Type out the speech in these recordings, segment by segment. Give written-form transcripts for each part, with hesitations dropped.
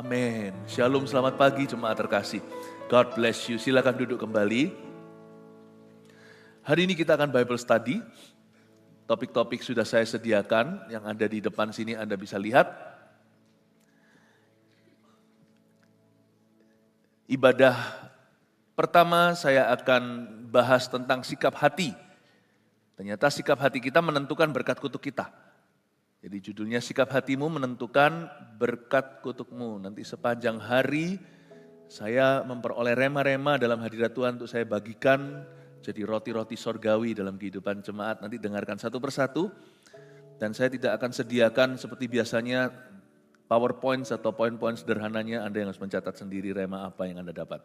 Amin. Shalom, selamat pagi jemaat terkasih. God bless you. Silakan duduk kembali. Hari ini kita akan Bible study. Topik-topik sudah saya sediakan, yang ada di depan sini Anda bisa lihat. Ibadah pertama saya akan bahas tentang sikap hati. Ternyata sikap hati kita menentukan berkat kutuk kita. Jadi judulnya sikap hatimu menentukan berkat kutukmu. Nanti sepanjang hari saya memperoleh rema-rema dalam hadirat Tuhan untuk saya bagikan jadi roti-roti sorgawi dalam kehidupan jemaat. Nanti dengarkan satu persatu. Dan saya tidak akan sediakan seperti biasanya PowerPoint atau poin-poin sederhananya. Anda yang harus mencatat sendiri rema apa yang Anda dapat.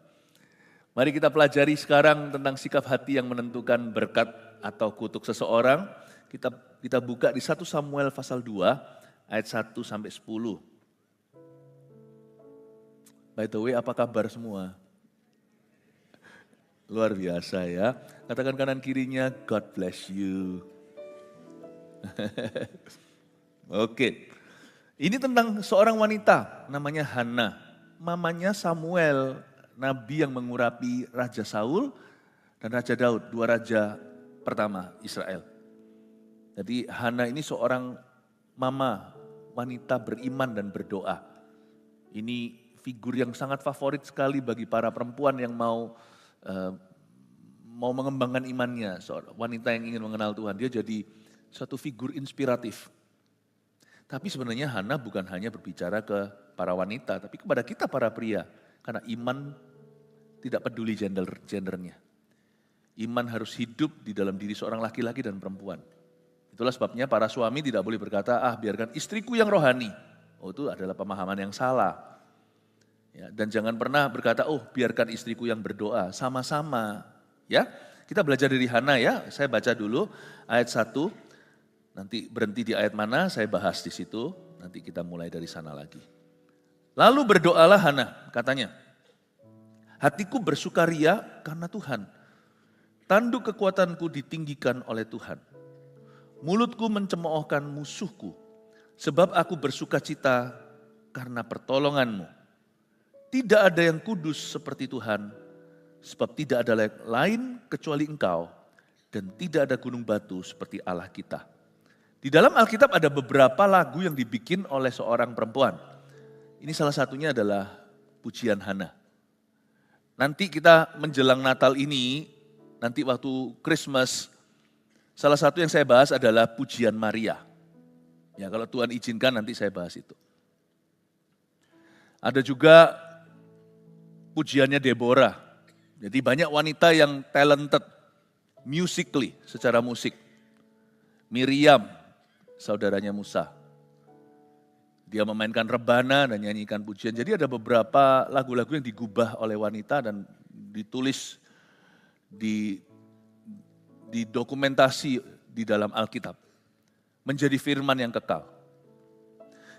Mari kita pelajari sekarang tentang sikap hati yang menentukan berkat atau kutuk seseorang. Kita buka di 1 Samuel pasal 2 ayat 1 sampai 10. By the way, apa kabar semua? Luar biasa ya. Katakan kanan kirinya, God bless you. Oke. Ini tentang seorang wanita namanya Hana. Mamanya Samuel, nabi yang mengurapi Raja Saul dan Raja Daud, dua raja pertama Israel. Jadi Hana ini seorang mama, wanita beriman dan berdoa. Ini figur yang sangat favorit sekali bagi para perempuan yang mau mengembangkan imannya. Seorang wanita yang ingin mengenal Tuhan, dia jadi suatu figur inspiratif. Tapi sebenarnya Hana bukan hanya berbicara ke para wanita, tapi kepada kita para pria. Karena iman tidak peduli gendernya. Iman harus hidup di dalam diri seorang laki-laki dan perempuan. Itulah sebabnya para suami tidak boleh berkata, biarkan istriku yang rohani. Oh, itu adalah pemahaman yang salah. Ya, dan jangan pernah berkata, biarkan istriku yang berdoa. Sama-sama. Ya, kita belajar dari Hana ya. Saya baca dulu ayat 1. Nanti berhenti di ayat mana, saya bahas di situ. Nanti kita mulai dari sana lagi. Lalu berdoalah Hana, katanya. Hatiku bersukaria karena Tuhan. Tanduk kekuatanku ditinggikan oleh Tuhan. Mulutku mencemoohkan musuhku, sebab aku bersukacita karena pertolonganmu. Tidak ada yang kudus seperti Tuhan, sebab tidak ada lain kecuali Engkau, dan tidak ada gunung batu seperti Allah kita. Di dalam Alkitab ada beberapa lagu yang dibikin oleh seorang perempuan. Ini salah satunya adalah pujian Hana. Nanti kita menjelang Natal ini, nanti waktu Christmas, salah satu yang saya bahas adalah pujian Maria. Ya, kalau Tuhan izinkan nanti saya bahas itu. Ada juga pujiannya Deborah. Jadi banyak wanita yang talented musically, secara musik. Miriam, saudaranya Musa. Dia memainkan rebana dan nyanyikan pujian. Jadi ada beberapa lagu-lagu yang digubah oleh wanita dan ditulis didokumentasi di dalam Alkitab. Menjadi firman yang kekal.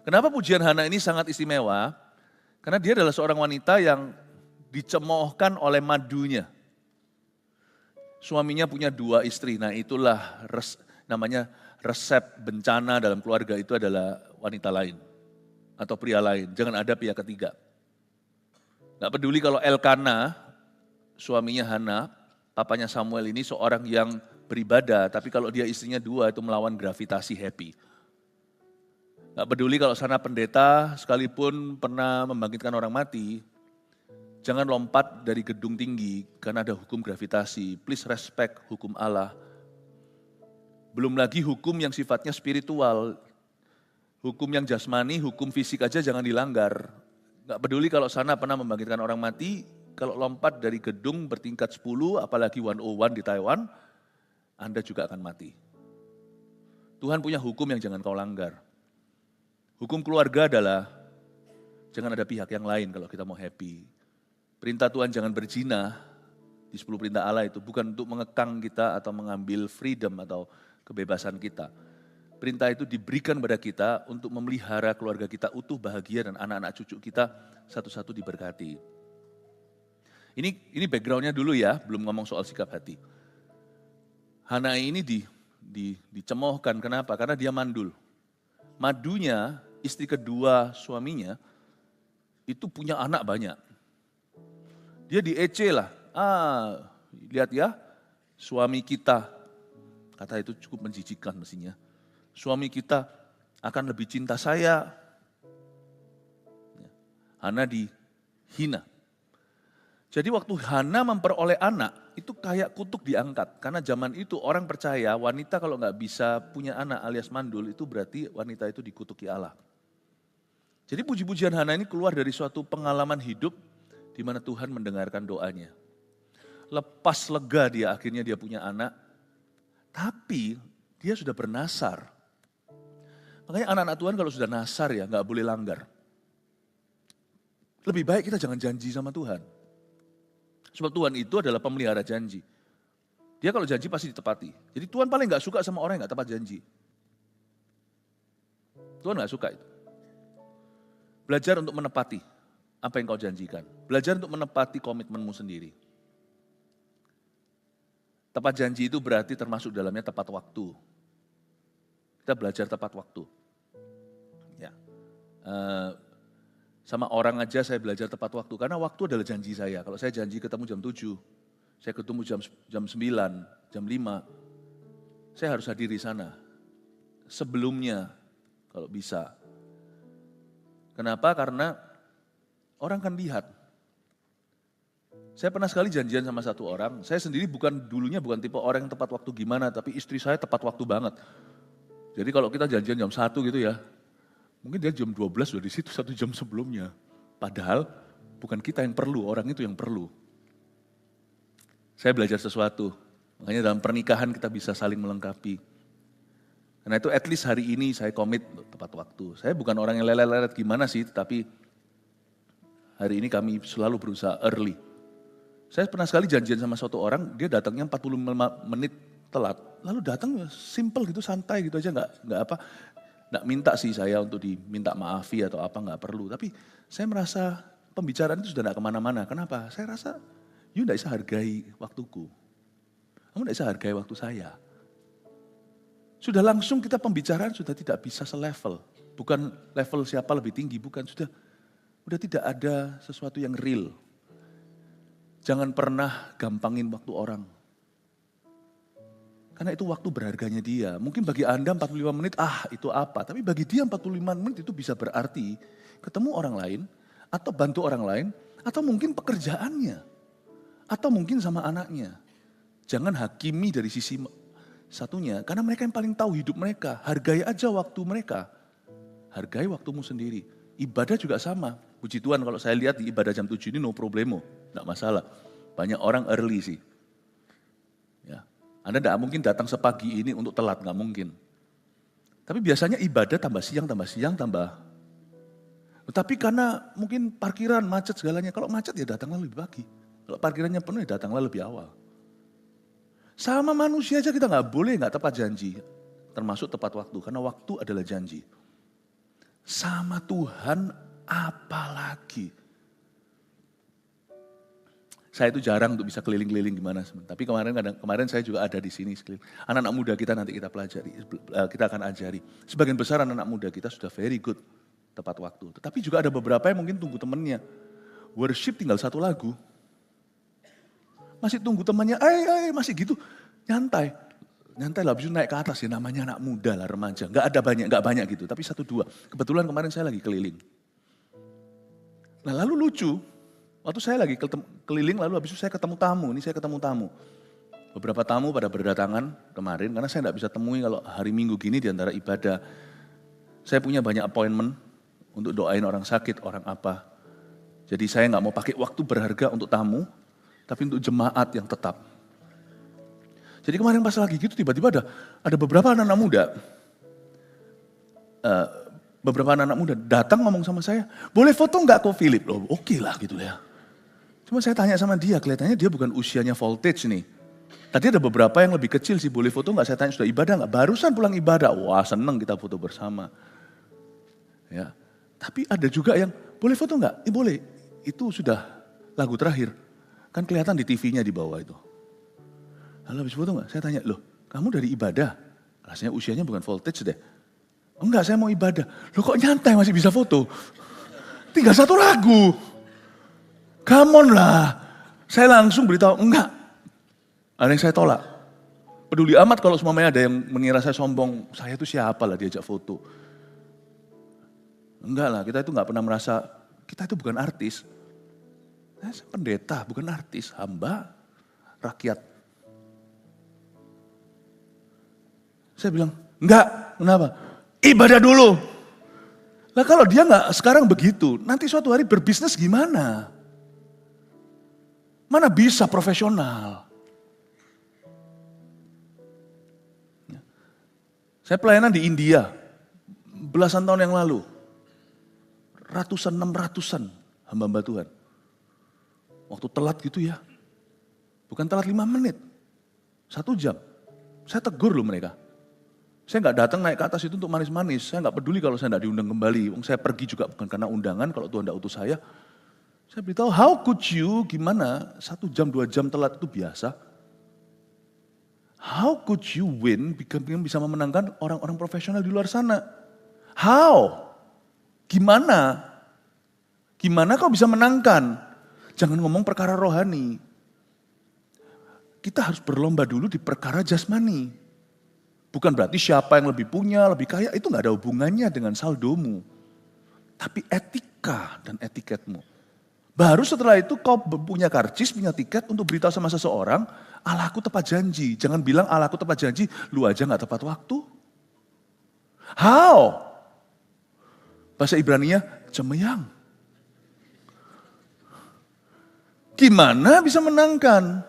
Kenapa pujian Hana ini sangat istimewa? Karena dia adalah seorang wanita yang dicemoohkan oleh madunya. Suaminya punya 2 istri, nah itulah namanya resep bencana dalam keluarga itu adalah wanita lain. Atau pria lain, jangan ada pihak ketiga. Gak peduli kalau Elkana, suaminya Hana, papanya Samuel ini seorang yang beribadah, tapi kalau dia istrinya 2 itu melawan gravitasi happy. Gak peduli kalau sana pendeta sekalipun pernah membangkitkan orang mati, jangan lompat dari gedung tinggi karena ada hukum gravitasi. Please respect hukum Allah. Belum lagi hukum yang sifatnya spiritual, hukum yang jasmani, hukum fisik aja jangan dilanggar. Gak peduli kalau sana pernah membangkitkan orang mati, kalau lompat dari gedung bertingkat 10, apalagi 101 di Taiwan, Anda juga akan mati. Tuhan punya hukum yang jangan kau langgar. Hukum keluarga adalah jangan ada pihak yang lain kalau kita mau happy. Perintah Tuhan jangan berzina di 10 perintah Allah itu bukan untuk mengekang kita atau mengambil freedom atau kebebasan kita. Perintah itu diberikan pada kita untuk memelihara keluarga kita utuh, bahagia, dan anak-anak cucu kita satu-satu diberkati. Ini backgroundnya dulu ya, belum ngomong soal sikap hati. Hana ini dicemoohkan, kenapa? Karena dia mandul. Madunya, istri kedua suaminya, itu punya anak banyak. Dia di EC lah, lihat ya, suami kita, kata itu cukup menjijikan mestinya. Suami kita akan lebih cinta saya. Hana dihina. Jadi waktu Hana memperoleh anak, itu kayak kutuk diangkat. Karena zaman itu orang percaya wanita kalau nggak bisa punya anak alias mandul, itu berarti wanita itu dikutuki Allah. Jadi puji-pujian Hana ini keluar dari suatu pengalaman hidup di mana Tuhan mendengarkan doanya. Lepas lega dia, akhirnya dia punya anak. Tapi dia sudah bernasar. Makanya anak-anak Tuhan kalau sudah nasar ya nggak boleh langgar. Lebih baik kita jangan janji sama Tuhan. Sebab Tuhan itu adalah pemelihara janji. Dia kalau janji pasti ditepati. Jadi Tuhan paling gak suka sama orang yang gak tepat janji. Tuhan gak suka itu. Belajar untuk menepati apa yang kau janjikan. Belajar untuk menepati komitmenmu sendiri. Tepat janji itu berarti termasuk dalamnya tepat waktu. Kita belajar tepat waktu. Ya. Sama orang aja saya belajar tepat waktu, karena waktu adalah janji saya. Kalau saya janji ketemu jam 7, saya ketemu jam 9, jam 5, saya harus hadir di sana. Sebelumnya, kalau bisa. Kenapa? Karena orang kan lihat. Saya pernah sekali janjian sama satu orang, saya sendiri dulunya bukan tipe orang yang tepat waktu gimana, tapi istri saya tepat waktu banget. Jadi kalau kita janjian jam 1 gitu ya, mungkin dia jam 12 sudah di situ 1 jam sebelumnya. Padahal bukan kita yang perlu, orang itu yang perlu. Saya belajar sesuatu. Makanya dalam pernikahan kita bisa saling melengkapi. Karena itu at least hari ini saya komit tepat waktu. Saya bukan orang yang lelet-lelet gimana sih, tapi hari ini kami selalu berusaha early. Saya pernah sekali janjian sama suatu orang, dia datangnya 45 menit telat. Lalu datang simple gitu, santai gitu aja, nggak apa. Nggak minta sih saya untuk diminta maafi atau apa, nggak perlu. Tapi saya merasa pembicaraan itu sudah nggak kemana-mana. Kenapa? Saya rasa, you nggak bisa hargai waktuku. Kamu nggak bisa hargai waktu saya. Sudah langsung kita pembicaraan sudah tidak bisa selevel. Bukan level siapa lebih tinggi, bukan. Sudah tidak ada sesuatu yang real. Jangan pernah gampangin waktu orang. Karena itu waktu berharganya dia. Mungkin bagi Anda 45 menit, itu apa. Tapi bagi dia 45 menit itu bisa berarti ketemu orang lain, atau bantu orang lain, atau mungkin pekerjaannya. Atau mungkin sama anaknya. Jangan hakimi dari sisi satunya, karena mereka yang paling tahu hidup mereka. Hargai aja waktu mereka. Hargai waktumu sendiri. Ibadah juga sama. Puji Tuhan kalau saya lihat di ibadah jam 7 ini no problemo. Nggak masalah. Banyak orang early sih. Ya. Anda tidak mungkin datang sepagi ini untuk telat, nggak mungkin. Tapi biasanya ibadah tambah siang. Tapi karena mungkin parkiran, macet segalanya. Kalau macet ya datanglah lebih pagi. Kalau parkirannya penuh ya datanglah lebih awal. Sama manusia aja kita nggak tepat janji. Termasuk tepat waktu, karena waktu adalah janji. Sama Tuhan apalagi. Saya itu jarang untuk bisa keliling-keliling gimana. Tapi kemarin saya juga ada di sini. Anak-anak muda kita nanti kita pelajari, kita akan ajari. Sebagian besar anak-anak muda kita sudah very good tepat waktu. Tetapi juga ada beberapa yang mungkin tunggu temannya. Worship tinggal 1 lagu. Masih tunggu temannya, masih gitu. Nyantai lah, habis itu naik ke atas ya, namanya anak muda lah, remaja. Gak banyak gitu, tapi 1-2. Kebetulan kemarin saya lagi keliling. Nah lalu lucu, waktu saya lagi keliling, lalu habis itu saya ketemu tamu. Beberapa tamu pada berdatangan kemarin, karena saya gak bisa temui kalau hari Minggu gini di antara ibadah. Saya punya banyak appointment untuk doain orang sakit, orang apa. Jadi saya gak mau pakai waktu berharga untuk tamu, tapi untuk jemaat yang tetap. Jadi kemarin pas lagi gitu tiba-tiba ada beberapa anak-anak muda, datang ngomong sama saya, boleh foto nggak kok Philip? Loh, oke lah gitu ya. Cuma saya tanya sama dia, kelihatannya dia bukan usianya voltage nih. Tadi ada beberapa yang lebih kecil sih, boleh foto nggak? Saya tanya sudah ibadah nggak? Barusan pulang ibadah, wah seneng kita foto bersama. Ya, tapi ada juga yang boleh foto nggak? Boleh. Itu sudah lagu terakhir. Kan kelihatan di TV-nya di bawah itu. Lalu habis foto enggak? Saya tanya, loh kamu dari ibadah? Rasanya usianya bukan voltage deh. Enggak, saya mau ibadah. Loh kok nyantai masih bisa foto? tinggal satu lagu. Come on lah. Saya langsung beritahu, enggak. Ada yang saya tolak. Peduli amat kalau semuanya ada yang mengira saya sombong. Saya itu siapa lah diajak foto. Enggak lah, kita itu enggak pernah merasa, kita itu bukan artis. Saya pendeta, bukan artis. Hamba, rakyat. Saya bilang, enggak, kenapa? Ibadah dulu. Nah kalau dia enggak sekarang begitu, nanti suatu hari berbisnis gimana? Mana bisa profesional? Saya pelayanan di India, belasan tahun yang lalu. Ratusan, 600-an hamba-hamba Tuhan. Waktu telat gitu ya. Bukan telat 5 menit. 1 jam. Saya tegur loh mereka. Saya nggak datang naik ke atas itu untuk manis-manis. Saya nggak peduli kalau saya nggak diundang kembali. Saya pergi juga bukan karena undangan, kalau Tuhan nggak utus saya. Saya beritahu, how could you, gimana 1 jam, 2 jam telat itu biasa. How could you win, bisa memenangkan orang-orang profesional di luar sana? How? Gimana? Gimana kau bisa menangkan? Jangan ngomong perkara rohani. Kita harus berlomba dulu di perkara jasmani. Bukan berarti siapa yang lebih punya, lebih kaya, itu gak ada hubungannya dengan saldomu. Tapi etika dan etiketmu. Baru setelah itu kau punya karcis, punya tiket untuk beritahu sama seseorang, Allahku tepat janji. Jangan bilang Allahku tepat janji, lu aja gak tepat waktu. How? Bahasa Ibraninya, cemeyang. Gimana bisa menangkan?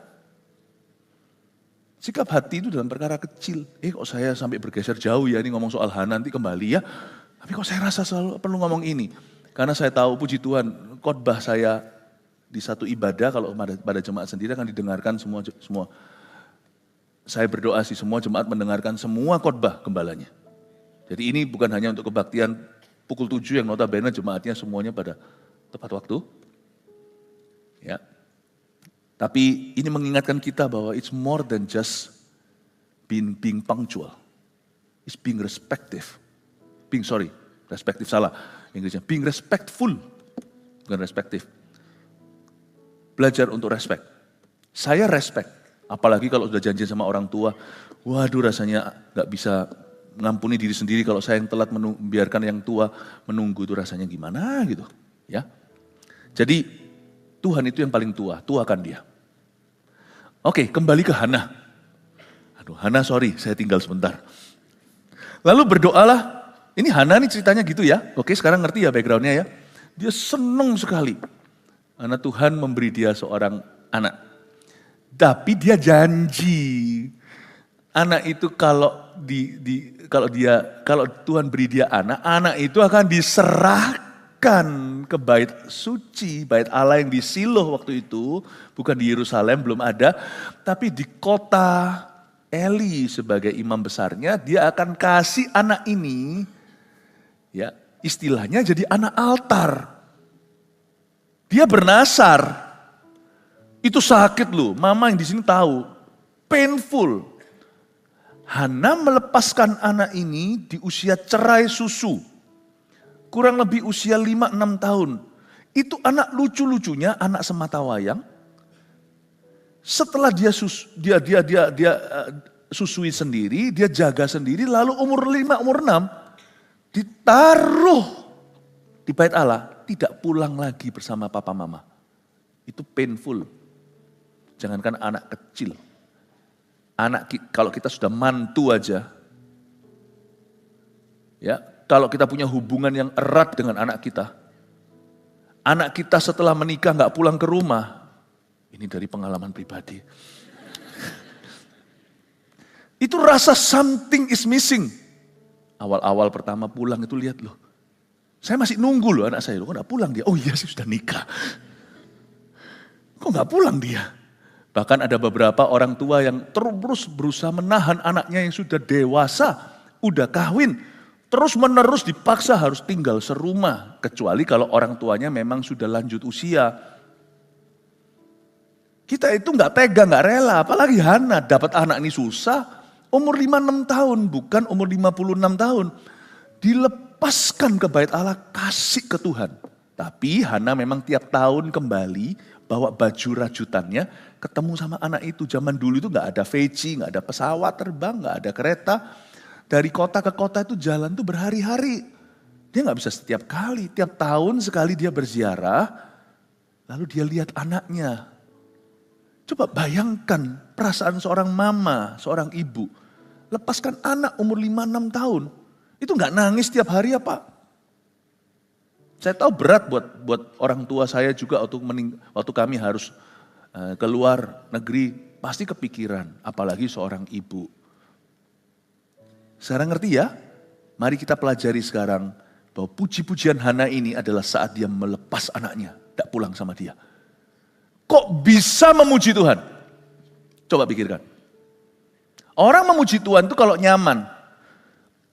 Sikap hati itu dalam perkara kecil. Kok saya sampai bergeser jauh ya, ini ngomong soal Hana, nanti kembali ya. Tapi kok saya rasa selalu perlu ngomong ini. Karena saya tahu, puji Tuhan, khotbah saya di satu ibadah, kalau pada jemaat sendiri akan didengarkan semua. Saya berdoa sih semua jemaat mendengarkan semua khotbah gembalanya. Jadi ini bukan hanya untuk kebaktian pukul 7 yang notabene jemaatnya semuanya pada tepat waktu. Ya. Tapi ini mengingatkan kita bahwa it's more than just being punctual. It's being respective salah Inggrisnya. Being respectful, bukan respective. Belajar untuk respect. Saya respect, apalagi kalau sudah janji sama orang tua. Waduh rasanya gak bisa mengampuni diri sendiri kalau saya yang telat membiarkan yang tua menunggu, itu rasanya gimana gitu. Ya. Jadi Tuhan itu yang paling tua, tuakan dia. Oke, kembali ke Hana. Hana sorry, saya tinggal sebentar. Lalu berdoalah. Ini Hana nih ceritanya gitu ya. Oke, sekarang ngerti ya backgroundnya ya. Dia senang sekali. Karena Tuhan memberi dia seorang anak. Tapi dia janji. Anak itu kalau Tuhan beri dia anak itu akan diserahkan ke bait suci, bait Allah yang di Shiloh waktu itu, bukan di Yerusalem, belum ada, tapi di kota Eli sebagai imam besarnya, dia akan kasih anak ini, ya istilahnya jadi anak altar. Dia bernasar, itu sakit loh, mama yang di sini tahu, painful. Hana melepaskan anak ini di usia cerai susu. Kurang lebih usia 5-6 tahun. Itu anak lucu-lucunya, anak sematawayang. Setelah dia susui sendiri, dia jaga sendiri, lalu umur 5, umur 6, ditaruh di bait Allah, tidak pulang lagi bersama papa mama. Itu painful. Jangankan anak kecil. Kalau kita sudah mantu aja, ya, kalau kita punya hubungan yang erat dengan anak kita setelah menikah gak pulang ke rumah, ini dari pengalaman pribadi. Itu rasa something is missing. Awal-awal pertama pulang itu lihat loh, saya masih nunggu loh anak saya, kok gak pulang dia? Oh iya sih sudah nikah. Kok gak pulang dia? Bahkan ada beberapa orang tua yang terus berusaha menahan anaknya yang sudah dewasa, udah kawin, terus menerus dipaksa harus tinggal serumah. Kecuali kalau orang tuanya memang sudah lanjut usia. Kita itu gak tega, gak rela, apalagi Hana dapat anak ini susah, umur 5-6 tahun, bukan umur 56 tahun. Dilepaskan ke bait Allah, kasih ke Tuhan. Tapi Hana memang tiap tahun kembali bawa baju rajutannya, ketemu sama anak itu. Zaman dulu itu gak ada veci, gak ada pesawat terbang, gak ada kereta. Dari kota ke kota itu jalan tuh berhari-hari. Dia gak bisa setiap kali, tiap tahun sekali dia berziarah, lalu dia lihat anaknya. Coba bayangkan perasaan seorang mama, seorang ibu. Lepaskan anak umur 5-6 tahun. Itu gak nangis tiap hari apa? Saya tahu berat buat orang tua saya juga waktu kami harus keluar negeri. Pasti kepikiran, apalagi seorang ibu. Sekarang ngerti ya? Mari kita pelajari sekarang bahwa puji-pujian Hana ini adalah saat dia melepas anaknya. Tidak pulang sama dia. Kok bisa memuji Tuhan? Coba pikirkan. Orang memuji Tuhan itu kalau nyaman.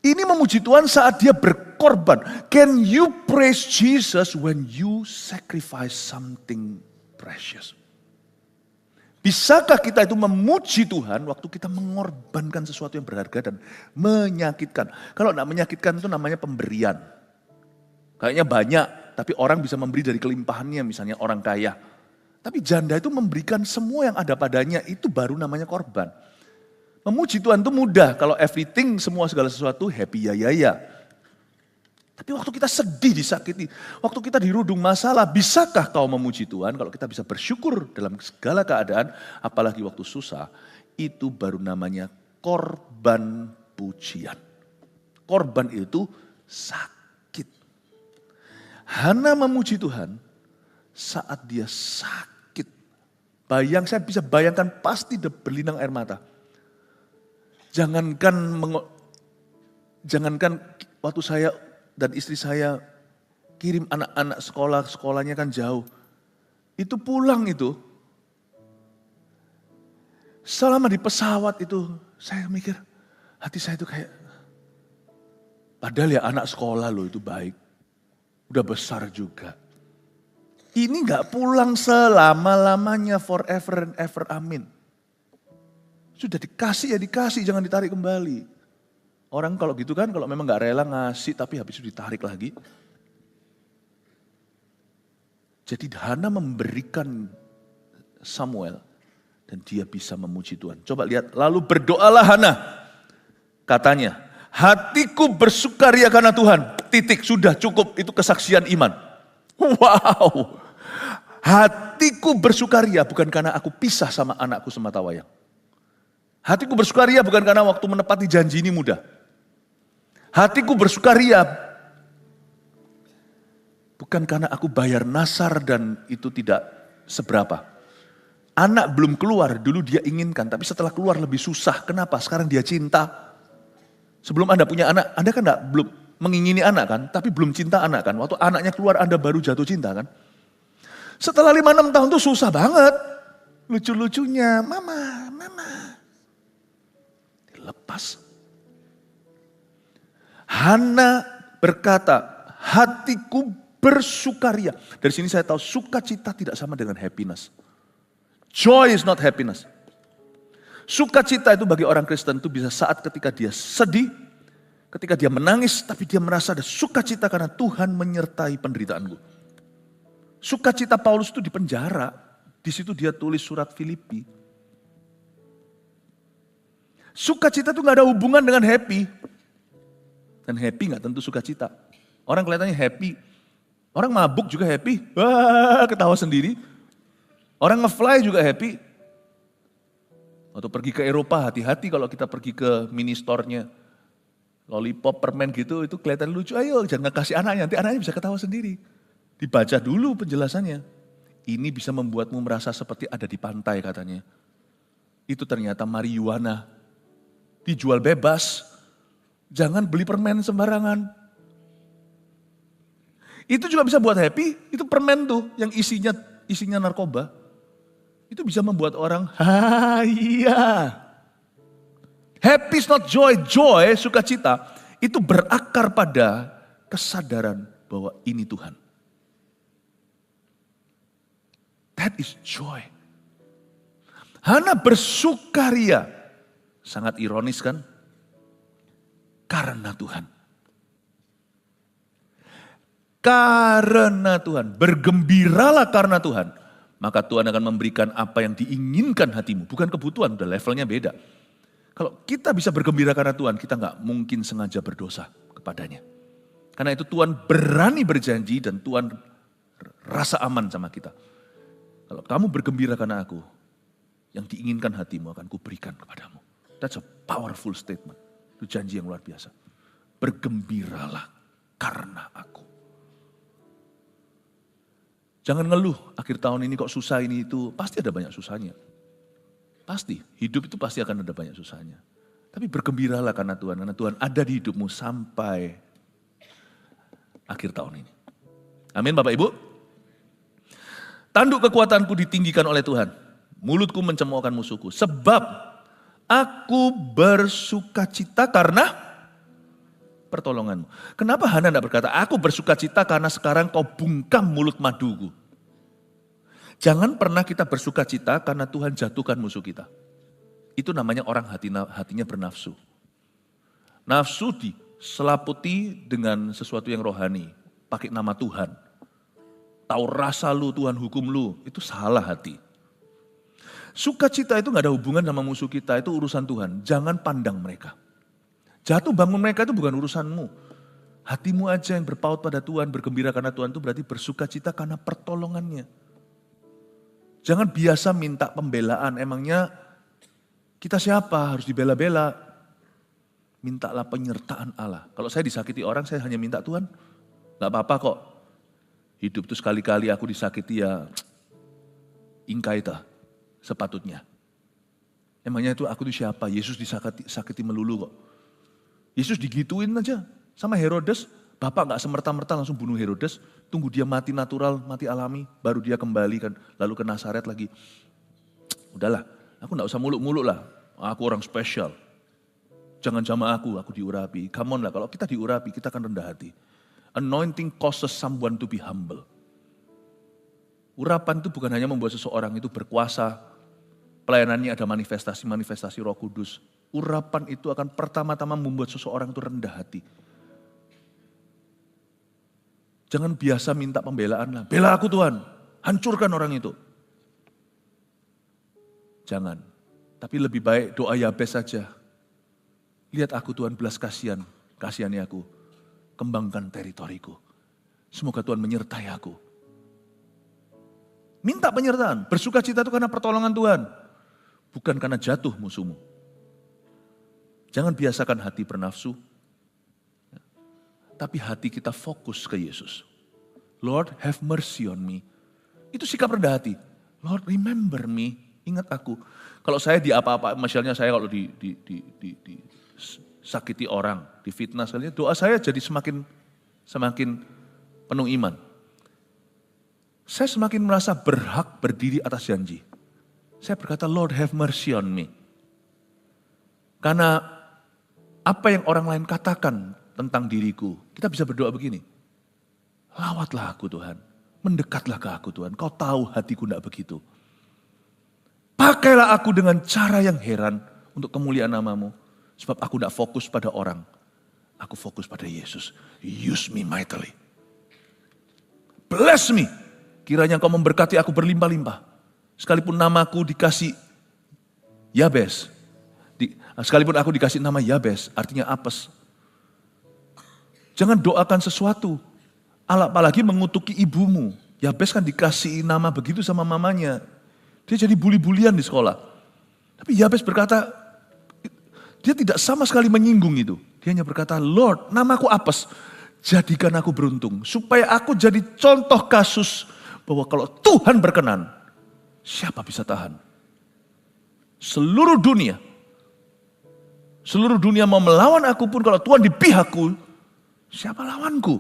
Ini memuji Tuhan saat dia berkorban. Can you praise Jesus when you sacrifice something precious? Bisakah kita itu memuji Tuhan waktu kita mengorbankan sesuatu yang berharga dan menyakitkan? Kalau tidak menyakitkan itu namanya pemberian. Kayaknya banyak, tapi orang bisa memberi dari kelimpahannya, misalnya orang kaya. Tapi janda itu memberikan semua yang ada padanya, itu baru namanya korban. Memuji Tuhan itu mudah, kalau everything, semua segala sesuatu, happy ya. Tapi waktu kita sedih, disakiti, waktu kita dirudung masalah, bisakah kau memuji Tuhan? Kalau kita bisa bersyukur dalam segala keadaan, apalagi waktu susah, itu baru namanya korban pujian. Korban itu sakit. Hana memuji Tuhan saat dia sakit. Saya bisa bayangkan pasti berlinang air mata. Jangankan waktu saya dan istri saya kirim anak-anak sekolahnya kan jauh. Itu pulang itu. Selama di pesawat itu saya mikir, hati saya itu kayak, padahal ya anak sekolah loh itu baik. Udah besar juga. Ini gak pulang selama-lamanya forever and ever, amin. Sudah dikasih ya dikasih, jangan ditarik kembali. Orang kalau gitu kan, kalau memang gak rela ngasih tapi habis itu ditarik lagi. Jadi Hana memberikan Samuel dan dia bisa memuji Tuhan. Coba lihat, lalu berdoalah Hana. Katanya, hatiku bersukaria karena Tuhan. Titik, sudah cukup, itu kesaksian iman. Wow. Hatiku bersukaria bukan karena aku pisah sama anakku sematawayang. Hatiku bersukaria bukan karena waktu menepati janji ini mudah. Hatiku bersukaria bukan karena aku bayar nasar dan itu tidak seberapa. Anak belum keluar, dulu dia inginkan, tapi setelah keluar lebih susah. Kenapa? Sekarang dia cinta. Sebelum Anda punya anak, Anda kan belum mengingini anak kan, tapi belum cinta anak kan. Waktu anaknya keluar Anda baru jatuh cinta kan. Setelah 5-6 tahun tuh susah banget. Lucu-lucunya, mama. Dilepas. Hana berkata, hatiku bersukaria. Dari sini saya tahu sukacita tidak sama dengan happiness. Joy is not happiness. Sukacita itu bagi orang Kristen itu bisa saat ketika dia sedih, ketika dia menangis, tapi dia merasa ada sukacita karena Tuhan menyertai penderitaanku. Sukacita Paulus itu di penjara. Di situ dia tulis surat Filipi. Sukacita itu gak ada hubungan dengan happy. Dan happy gak tentu sukacita. Orang kelihatannya happy. Orang mabuk juga happy. Wah, ketawa sendiri. Orang nge-fly juga happy. Atau pergi ke Eropa, hati-hati kalau kita pergi ke mini store-nya. Lollipop, permen gitu, itu kelihatan lucu. Ayo jangan kasih anaknya, nanti anaknya bisa ketawa sendiri. Dibaca dulu penjelasannya. Ini bisa membuatmu merasa seperti ada di pantai katanya. Itu ternyata marijuana. Dijual bebas. Jangan beli permen sembarangan. Itu juga bisa buat happy. Itu permen tuh yang isinya narkoba. Itu bisa membuat orang, iya. Happy is not joy. Joy, sukacita, itu berakar pada kesadaran bahwa ini Tuhan. That is joy. Hana bersukaria. Sangat ironis kan? Karena Tuhan. karena Tuhan. Bergembiralah karena Tuhan. Maka Tuhan akan memberikan apa yang diinginkan hatimu. Bukan kebutuhan, udah levelnya beda. Kalau kita bisa bergembira karena Tuhan, kita nggak mungkin sengaja berdosa kepadanya. Karena itu Tuhan berani berjanji dan Tuhan rasa aman sama kita. Kalau kamu bergembira karena aku, yang diinginkan hatimu akan kuberikan kepadamu. That's a powerful statement. Itu janji yang luar biasa. Bergembiralah karena aku. Jangan ngeluh, akhir tahun ini kok susah ini itu. Pasti ada banyak susahnya. Pasti, hidup itu pasti akan ada banyak susahnya. Tapi bergembiralah karena Tuhan ada di hidupmu sampai akhir tahun ini. Amin Bapak Ibu. Tanduk kekuatanku ditinggikan oleh Tuhan. Mulutku mencemoohkan musuhku. Sebab aku bersukacita karena pertolonganmu. Kenapa Hana tidak berkata, aku bersukacita karena sekarang kau bungkam mulut maduku. Jangan pernah kita bersukacita karena Tuhan jatuhkan musuh kita. Itu namanya orang hatinya bernafsu. Nafsu diselaputi dengan sesuatu yang rohani. Pakai nama Tuhan. Tahu rasa lu, Tuhan hukum lu. Itu salah hati. Sukacita itu gak ada hubungan sama musuh kita. Itu urusan Tuhan. Jangan pandang mereka. Jatuh bangun mereka itu bukan urusanmu. Hatimu aja yang berpaut pada Tuhan. Bergembira karena Tuhan itu berarti bersukacita karena pertolongannya. Jangan biasa minta pembelaan. Emangnya kita siapa? Harus dibela-bela. Mintalah penyertaan Allah. Kalau saya disakiti orang, saya hanya minta Tuhan. Gak apa-apa kok. Hidup itu sekali-kali aku disakiti ya. Ingkaita. Sepatutnya. Emangnya itu aku itu siapa? Yesus disakiti melulu kok. Yesus digituin aja sama Herodes. Bapak gak semerta-merta langsung bunuh Herodes. Tunggu dia mati natural, mati alami. Baru dia kembali kan. Lalu ke Nazaret lagi. Udahlah, aku gak usah muluk-muluk lah. Aku orang spesial. Jangan sama aku diurapi. Come on lah, kalau kita diurapi kita akan rendah hati. Anointing causes someone to be humble. Urapan itu bukan hanya membuat seseorang itu berkuasa. Pelayanannya ada manifestasi Roh Kudus. Urapan itu akan pertama-tama membuat seseorang itu rendah hati. Jangan biasa minta pembelaan lah. Bela aku Tuhan, hancurkan orang itu. Jangan. Tapi lebih baik doa Yabes saja. Lihat aku Tuhan belas kasihan, kasihani aku. Kembangkan teritoriku. Semoga Tuhan menyertai aku. Minta penyertaan, bersukacita itu karena pertolongan Tuhan. Bukan karena jatuh musuhmu. Jangan biasakan hati bernafsu. Tapi hati kita fokus ke Yesus. Lord, have mercy on me. Itu sikap rendah hati. Lord, remember me. Ingat aku. Kalau saya di apa-apa, misalnya saya kalau sakiti orang, difitnah sekalian, doa saya jadi semakin penuh iman. Saya semakin merasa berhak berdiri atas janji. Saya berkata, Lord have mercy on me. Karena apa yang orang lain katakan tentang diriku, kita bisa berdoa begini. Lawatlah aku Tuhan, mendekatlah ke aku Tuhan, kau tahu hatiku tidak begitu. Pakailah aku dengan cara yang heran untuk kemuliaan namamu. Sebab aku tidak fokus pada orang, aku fokus pada Yesus. Use me mightily. Bless me. Kiranya engkau memberkati aku berlimpah-limpah. Sekalipun namaku dikasih Yabes. Sekalipun aku dikasih nama Yabes, artinya apes. Jangan doakan sesuatu. Apalagi mengutuki ibumu. Yabes kan dikasih nama begitu sama mamanya. Dia jadi buli-bulian di sekolah. Tapi Yabes berkata, dia tidak sama sekali menyinggung itu. Dia hanya berkata, Lord, namaku apes. Jadikan aku beruntung. Supaya aku jadi contoh kasus bahwa kalau Tuhan berkenan, siapa bisa tahan? Seluruh dunia mau melawan aku pun kalau Tuhan di pihakku, siapa lawanku?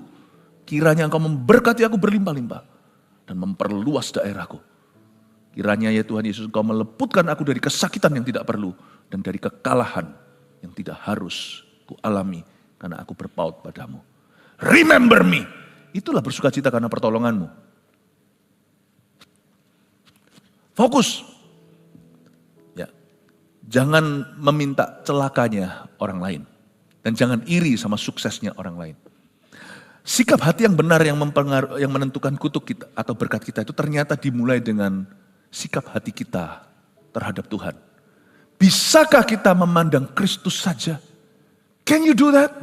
Kiranya engkau memberkati aku berlimpah-limpah dan memperluas daerahku. Kiranya ya Tuhan Yesus engkau meleputkan aku dari kesakitan yang tidak perlu dan dari kekalahan yang tidak harus ku alami karena aku berpaut padamu. Remember me. Itulah bersukacita karena pertolonganmu. Fokus. Ya. Jangan meminta celakanya orang lain. Dan jangan iri sama suksesnya orang lain. Sikap hati yang benar yang menentukan kutuk kita atau berkat kita itu ternyata dimulai dengan sikap hati kita terhadap Tuhan. Bisakah kita memandang Kristus saja? Can you do that?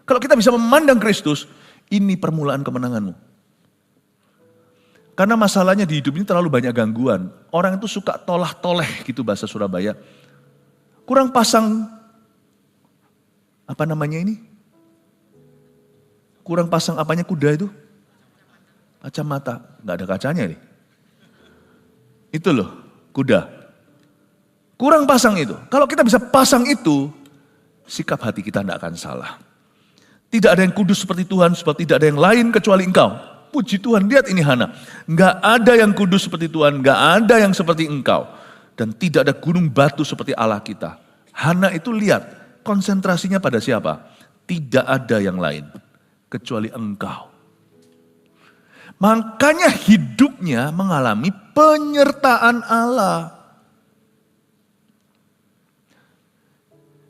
Kalau kita bisa memandang Kristus, ini permulaan kemenanganmu. Karena masalahnya di hidup ini terlalu banyak gangguan. Orang itu suka tolah-toleh gitu bahasa Surabaya. Kurang pasang, apa namanya ini? Kurang pasang apanya kuda itu? Kacamata. Nggak ada kacanya nih. Itu loh, kuda. Kurang pasang itu. Kalau kita bisa pasang itu, sikap hati kita tidak akan salah. Tidak ada yang kudus seperti Tuhan, sebab tidak ada yang lain kecuali Engkau. Puji Tuhan, lihat ini Hana. Nggak ada yang kudus seperti Tuhan, nggak ada yang seperti Engkau. Dan tidak ada gunung batu seperti Allah kita. Hana itu lihat, konsentrasinya pada siapa? Tidak ada yang lain kecuali Engkau. Makanya hidupnya mengalami penyertaan Allah.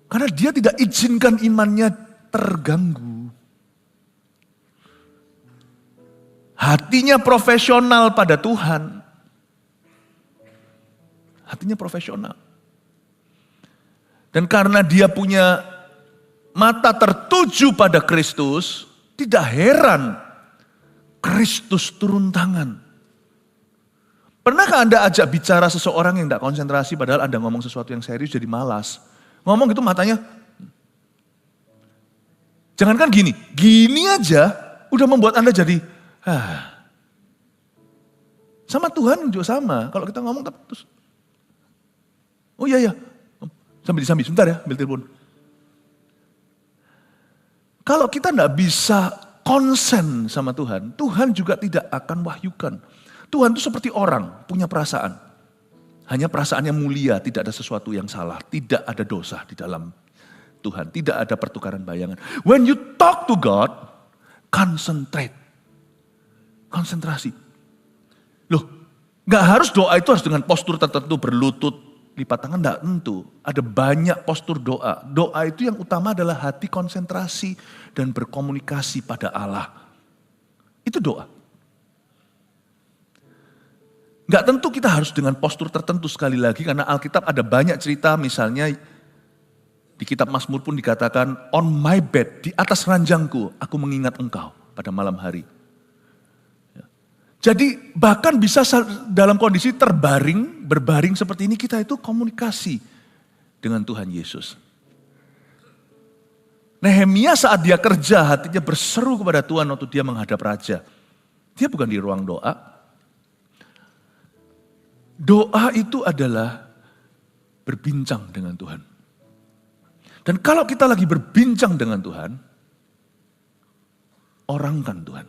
Karena dia tidak izinkan imannya terganggu. Hatinya profesional pada Tuhan. Hatinya profesional. Dan karena dia punya mata tertuju pada Kristus, tidak heran Kristus turun tangan. Pernahkah Anda ajak bicara seseorang yang tidak konsentrasi padahal Anda ngomong sesuatu yang serius jadi malas? Ngomong gitu matanya. Jangankan gini aja udah membuat Anda jadi Sama Tuhan juga sama. Kalau kita ngomong terus, oh iya, sambil sebentar ya, ambil telepon. Kalau kita tidak bisa konsen sama Tuhan, Tuhan juga tidak akan wahyukan. Tuhan itu seperti orang, punya perasaan. Hanya perasaannya mulia, tidak ada sesuatu yang salah, tidak ada dosa di dalam Tuhan, tidak ada pertukaran bayangan. When you talk to God, concentrate. Konsentrasi. Loh, gak harus doa itu harus dengan postur tertentu, berlutut, lipat tangan, enggak tentu. Ada banyak postur doa. Doa itu yang utama adalah hati konsentrasi dan berkomunikasi pada Allah. Itu doa. Enggak tentu kita harus dengan postur tertentu sekali lagi karena Alkitab ada banyak cerita misalnya di kitab Mazmur pun dikatakan on my bed, di atas ranjangku aku mengingat engkau pada malam hari. Jadi bahkan bisa dalam kondisi berbaring seperti ini kita itu komunikasi dengan Tuhan Yesus. Nehemia saat dia kerja hatinya berseru kepada Tuhan waktu dia menghadap raja. Dia bukan di ruang doa. Doa itu adalah berbincang dengan Tuhan. Dan kalau kita lagi berbincang dengan Tuhan, orangkan Tuhan.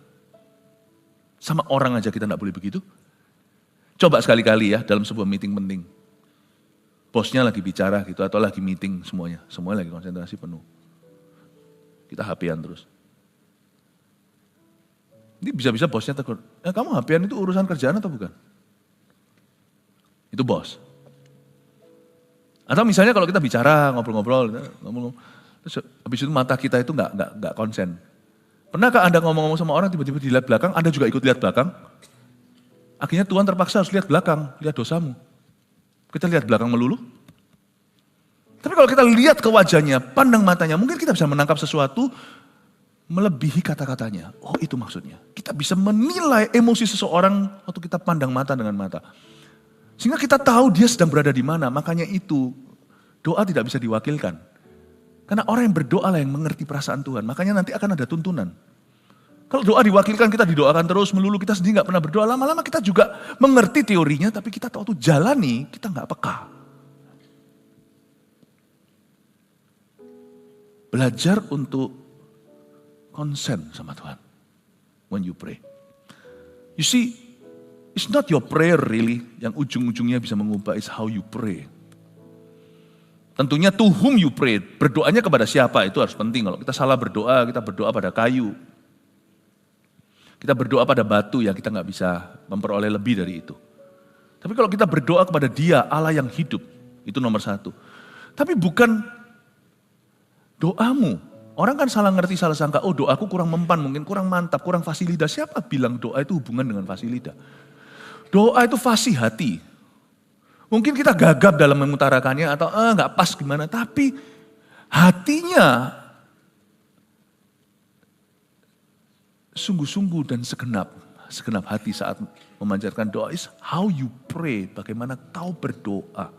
Sama orang aja kita enggak boleh begitu. Coba sekali-kali ya dalam sebuah meeting penting. Bosnya lagi bicara gitu atau lagi meeting semuanya. Semuanya lagi konsentrasi penuh. Kita HP-an terus. Ini bisa-bisa bosnya tegur, kamu HP-an itu urusan kerjaan atau bukan? Itu bos. Atau misalnya kalau kita bicara, ngobrol-ngobrol, terus habis itu mata kita itu enggak konsen. Pernahkah Anda ngomong-ngomong sama orang tiba-tiba dilihat belakang, Anda juga ikut lihat belakang? Akhirnya Tuhan terpaksa harus lihat belakang, lihat dosamu. Kita lihat belakang melulu. Tapi kalau kita lihat ke wajahnya, pandang matanya, mungkin kita bisa menangkap sesuatu melebihi kata-katanya. Oh itu maksudnya. Kita bisa menilai emosi seseorang waktu kita pandang mata dengan mata. Sehingga kita tahu dia sedang berada di mana. Makanya itu doa tidak bisa diwakilkan. Karena orang yang berdoa lah yang mengerti perasaan Tuhan. Makanya nanti akan ada tuntunan. Kalau doa diwakilkan kita didoakan terus melulu. Kita sendiri gak pernah berdoa. Lama-lama kita juga mengerti teorinya. Tapi kita tahu tuh jalani kita gak peka. Belajar untuk konsen sama Tuhan. When you pray. You see, it's not your prayer really. Yang ujung-ujungnya bisa mengubah is how you pray. Tentunya to whom you pray, berdoanya kepada siapa itu harus penting. Kalau kita salah berdoa, kita berdoa pada kayu. Kita berdoa pada batu ya kita nggak bisa memperoleh lebih dari itu. Tapi kalau kita berdoa kepada Dia, Allah yang hidup, itu nomor satu. Tapi bukan doamu Orang kan salah ngerti, salah sangka, oh doaku kurang mempan, mungkin kurang mantap, kurang fasilida. Siapa bilang doa itu hubungan dengan fasilida? Doa itu fasih hati. Mungkin kita gagap dalam mengutarakannya atau nggak pas gimana, tapi hatinya sungguh-sungguh dan segenap hati saat memanjatkan doa. Is how you pray, bagaimana kau berdoa.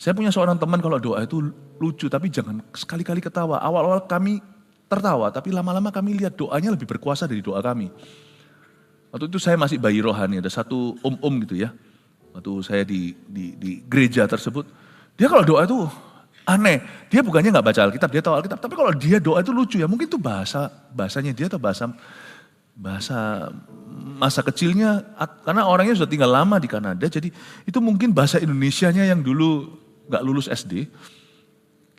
Saya punya seorang teman kalau doa itu lucu, tapi jangan sekali-kali ketawa. Awal-awal kami tertawa, tapi lama-lama kami lihat doanya lebih berkuasa dari doa kami. Waktu itu saya masih bayi rohani, ada satu om-om gitu ya. Waktu saya di gereja tersebut, dia kalau doa itu aneh. Dia bukannya nggak baca Alkitab, dia tahu Alkitab. Tapi kalau dia doa itu lucu ya, mungkin itu bahasanya dia atau bahasa masa kecilnya, karena orangnya sudah tinggal lama di Kanada, jadi itu mungkin bahasa Indonesianya yang dulu nggak lulus SD,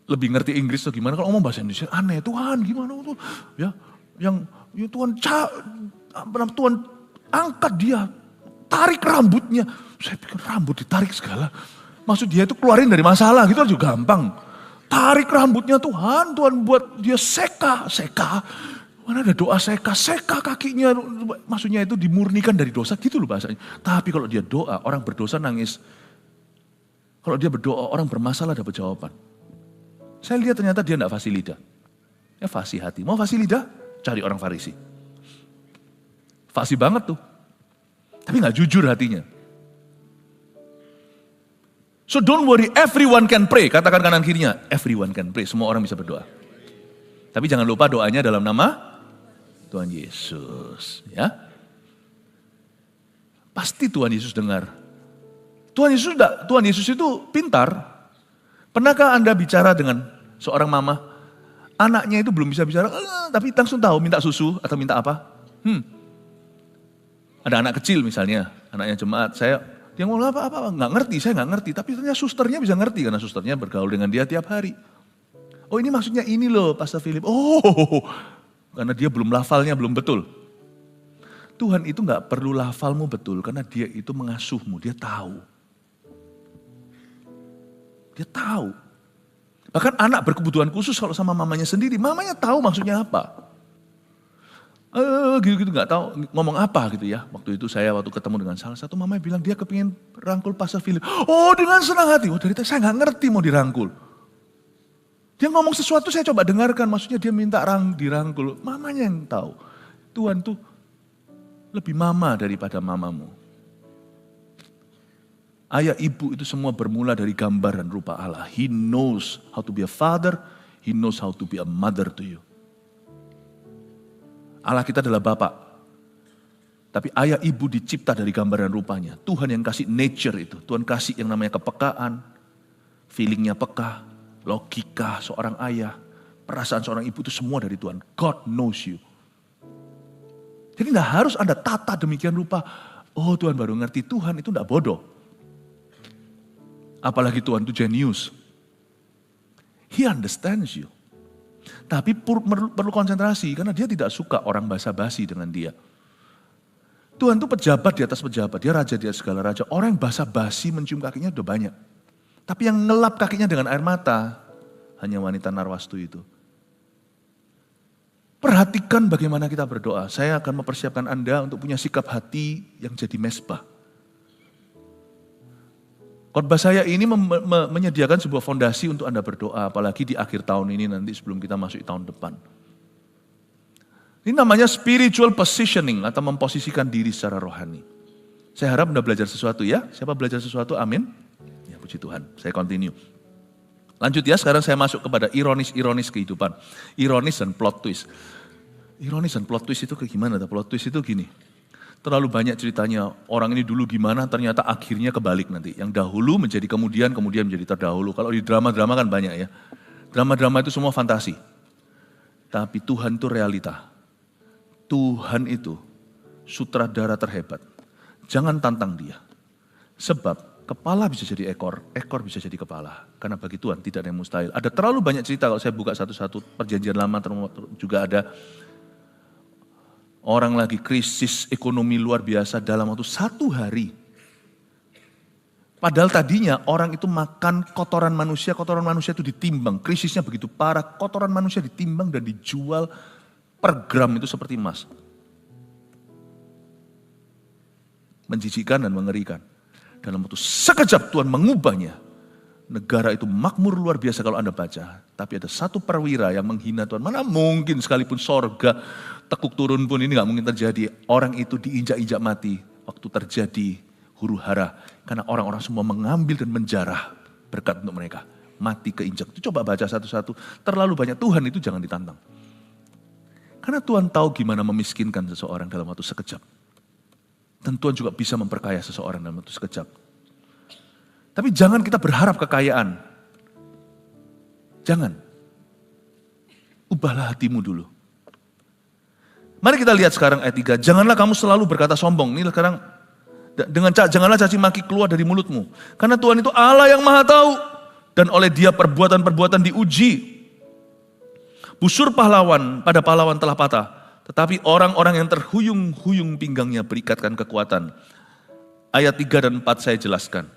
lebih ngerti Inggris atau gimana. Kalau ngomong bahasa Indonesia aneh, Tuhan gimana tuh ya, yang ya Tuhan angkat dia, tarik rambutnya. Saya pikir rambut ditarik segala, maksud dia itu keluarin dari masalah gitu juga gampang. Tarik rambutnya Tuhan buat dia seka. Mana ada doa seka kakinya, maksudnya itu dimurnikan dari dosa gitu loh bahasanya. Tapi kalau dia doa, orang berdosa nangis. Kalau dia berdoa, orang bermasalah dapat jawaban. Saya lihat ternyata dia enggak fasih lidah. Ya fasih hati. Mau fasih lidah? Cari orang Farisi. Fasih banget tuh. Tapi enggak jujur hatinya. So don't worry, everyone can pray. Katakan kanan kirinya, everyone can pray. Semua orang bisa berdoa. Tapi jangan lupa doanya dalam nama Tuhan Yesus. Ya. Pasti Tuhan Yesus dengar. Tuhan Yesus itu pintar. Pernahkah Anda bicara dengan seorang mama, anaknya itu belum bisa bicara, tapi langsung tahu minta susu atau minta apa? Ada anak kecil misalnya, anaknya jemaat, dia ngomong apa, nggak ngerti, saya nggak ngerti. Tapi ternyata susternya bisa ngerti, karena susternya bergaul dengan dia tiap hari. Oh ini maksudnya ini loh Pastor Philip, karena dia belum lafalnya, belum betul. Tuhan itu nggak perlu lafalmu betul, karena dia itu mengasuhmu, dia tahu. Dia tahu. Bahkan anak berkebutuhan khusus kalau sama mamanya sendiri, mamanya tahu maksudnya apa. Gitu nggak tahu ngomong apa gitu ya. Waktu itu saya ketemu dengan salah satu mama bilang dia kepingin rangkul Pastor Philip. Oh dengan senang hati. Oh dari tadi saya nggak ngerti mau dirangkul. Dia ngomong sesuatu saya coba dengarkan, maksudnya dia minta dirangkul. Mamanya yang tahu. Tuhan tuh lebih mama daripada mamamu. Ayah ibu itu semua bermula dari gambar dan rupa Allah. He knows how to be a father, he knows how to be a mother to you. Allah kita adalah Bapa. Tapi ayah ibu dicipta dari gambar dan rupanya. Tuhan yang kasih nature itu. Tuhan kasih yang namanya kepekaan, feelingnya peka, logika seorang ayah, perasaan seorang ibu itu semua dari Tuhan. God knows you. Jadi tidak harus Anda tata demikian rupa. Oh Tuhan baru ngerti, Tuhan itu tidak bodoh. Apalagi Tuhan itu jenius. He understands you. Tapi perlu konsentrasi karena dia tidak suka orang basa-basi dengan dia. Tuhan itu pejabat di atas pejabat, dia raja di atas segala raja. Orang yang basa-basi mencium kakinya udah banyak. Tapi yang ngelap kakinya dengan air mata, hanya wanita Narwastu itu. Perhatikan bagaimana kita berdoa. Saya akan mempersiapkan Anda untuk punya sikap hati yang jadi mesbah. Khotbah saya ini menyediakan sebuah fondasi untuk Anda berdoa, apalagi di akhir tahun ini nanti sebelum kita masuk tahun depan. Ini namanya spiritual positioning atau memposisikan diri secara rohani. Saya harap Anda belajar sesuatu ya. Siapa belajar sesuatu? Amin. Ya puji Tuhan. Saya continue. Lanjut ya, sekarang saya masuk kepada ironis kehidupan. Ironis dan plot twist. Ironis dan plot twist itu kayak gimana? Plot twist itu gini. Terlalu banyak ceritanya, orang ini dulu gimana, ternyata akhirnya kebalik nanti. Yang dahulu menjadi kemudian menjadi terdahulu. Kalau di drama-drama kan banyak ya. Drama-drama itu semua fantasi. Tapi Tuhan itu realita. Tuhan itu sutradara terhebat. Jangan tantang dia. Sebab kepala bisa jadi ekor, ekor bisa jadi kepala. Karena bagi Tuhan tidak ada yang mustahil. Ada terlalu banyak cerita kalau saya buka satu-satu, perjanjian lama juga ada. Orang lagi krisis ekonomi luar biasa dalam waktu 1 hari. Padahal tadinya orang itu makan kotoran manusia itu ditimbang. Krisisnya begitu parah, kotoran manusia ditimbang dan dijual per gram itu seperti emas. Menjijikkan dan mengerikan. Dalam waktu sekejap Tuhan mengubahnya. Negara itu makmur luar biasa kalau Anda baca. Tapi ada satu perwira yang menghina Tuhan. Mana mungkin sekalipun sorga tekuk turun pun ini gak mungkin terjadi. Orang itu diinjak-injak mati waktu terjadi huru hara. Karena orang-orang semua mengambil dan menjarah berkat untuk mereka. Mati keinjak. Itu coba baca satu-satu. Terlalu banyak, Tuhan itu jangan ditantang. Karena Tuhan tahu gimana memiskinkan seseorang dalam waktu sekejap. Dan Tuhan juga bisa memperkaya seseorang dalam waktu sekejap. Tapi jangan kita berharap kekayaan. Jangan. Ubahlah hatimu dulu. Mari kita lihat sekarang ayat 3. Janganlah kamu selalu berkata sombong. Ini sekarang janganlah caci maki keluar dari mulutmu. Karena Tuhan itu Allah yang maha tahu. Dan oleh Dia perbuatan-perbuatan diuji. Busur pahlawan pada pahlawan telah patah. Tetapi orang-orang yang terhuyung-huyung pinggangnya berikatkan kekuatan. Ayat 3 dan 4 saya jelaskan.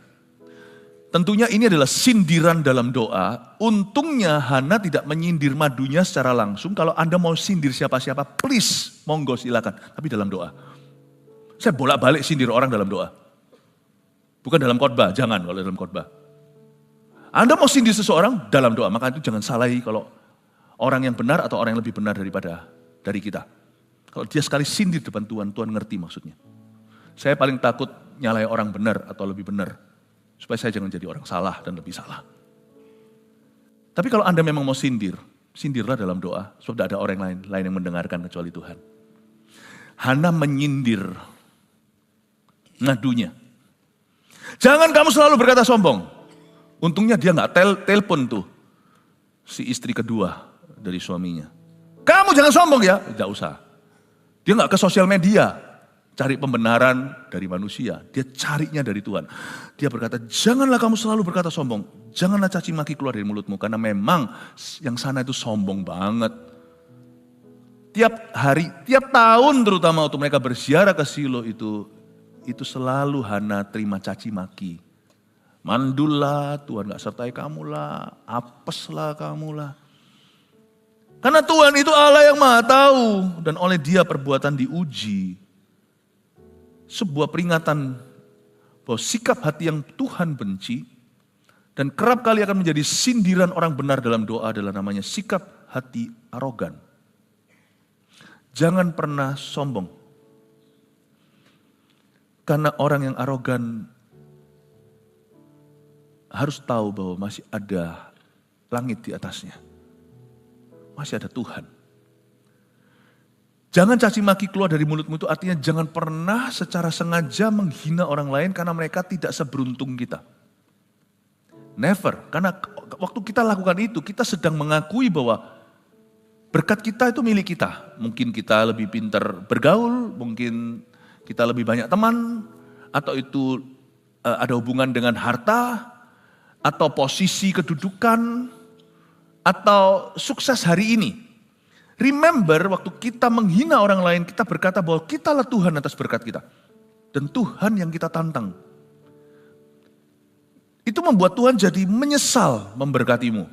Tentunya ini adalah sindiran dalam doa. Untungnya Hana tidak menyindir madunya secara langsung. Kalau Anda mau sindir siapa-siapa, please, monggo silakan. Tapi dalam doa. Saya bolak-balik sindir orang dalam doa. Bukan dalam khotbah, jangan kalau dalam khotbah. Anda mau sindir seseorang dalam doa, maka itu jangan salahi kalau orang yang benar atau orang yang lebih benar dari kita. Kalau dia sekali sindir depan Tuhan, Tuhan ngerti maksudnya. Saya paling takut nyalahi orang benar atau lebih benar. Supaya saya jangan jadi orang salah dan lebih salah. Tapi kalau Anda memang mau sindir, sindirlah dalam doa. Sebab tidak ada orang lain yang mendengarkan kecuali Tuhan. Hana menyindir ngadunya. Jangan kamu selalu berkata sombong. Untungnya dia nggak telepon tuh si istri kedua dari suaminya. Kamu jangan sombong ya, tidak usah. Dia nggak ke sosial media cari pembenaran dari manusia. Dia carinya dari Tuhan. Dia berkata, janganlah kamu selalu berkata sombong. Janganlah caci maki keluar dari mulutmu. Karena memang yang sana itu sombong banget. Tiap hari, tiap tahun terutama waktu mereka berziarah ke Silo itu selalu Hana terima caci maki. Mandul lah, Tuhan gak sertai kamu lah, apes lah kamu lah. Karena Tuhan itu Allah yang maha tahu. Dan oleh Dia perbuatan diuji. Sebuah peringatan bahwa sikap hati yang Tuhan benci dan kerap kali akan menjadi sindiran orang benar dalam doa adalah namanya sikap hati arogan. Jangan pernah sombong. Karena orang yang arogan harus tahu bahwa masih ada langit di atasnya. Masih ada Tuhan. Jangan caci maki keluar dari mulutmu itu artinya jangan pernah secara sengaja menghina orang lain karena mereka tidak seberuntung kita. Never, karena waktu kita lakukan itu kita sedang mengakui bahwa berkat kita itu milik kita. Mungkin kita lebih pintar bergaul, mungkin kita lebih banyak teman, atau itu ada hubungan dengan harta, atau posisi kedudukan, atau sukses hari ini. Remember, waktu kita menghina orang lain, kita berkata bahwa kitalah Tuhan atas berkat kita. Dan Tuhan yang kita tantang. Itu membuat Tuhan jadi menyesal memberkatimu.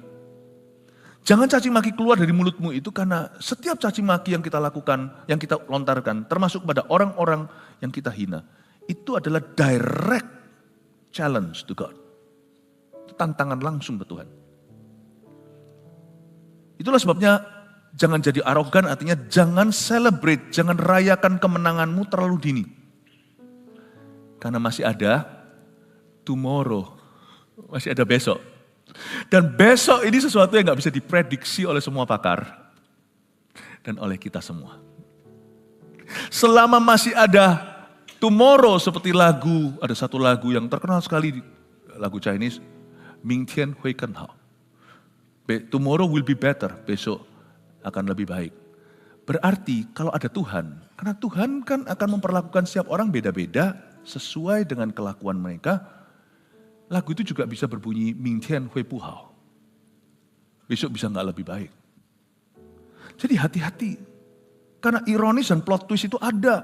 Jangan caci maki keluar dari mulutmu itu karena setiap caci maki yang kita lakukan, yang kita lontarkan, termasuk pada orang-orang yang kita hina. Itu adalah direct challenge to God. Tantangan langsung ke Tuhan. Itulah sebabnya jangan jadi arogan, artinya jangan celebrate, jangan rayakan kemenanganmu terlalu dini. Karena masih ada tomorrow, masih ada besok. Dan besok ini sesuatu yang gak bisa diprediksi oleh semua pakar. Dan oleh kita semua. Selama masih ada tomorrow seperti lagu, ada satu lagu yang terkenal sekali, lagu Chinese, Mingtian Hui Ken Hao. Tomorrow will be better, besok akan lebih baik. Berarti kalau ada Tuhan, karena Tuhan kan akan memperlakukan setiap orang beda-beda sesuai dengan kelakuan mereka. Lagu itu juga bisa berbunyi Mingtian Hui Pu Hao. Besok bisa gak lebih baik. Jadi hati-hati. Karena ironis dan plot twist itu ada.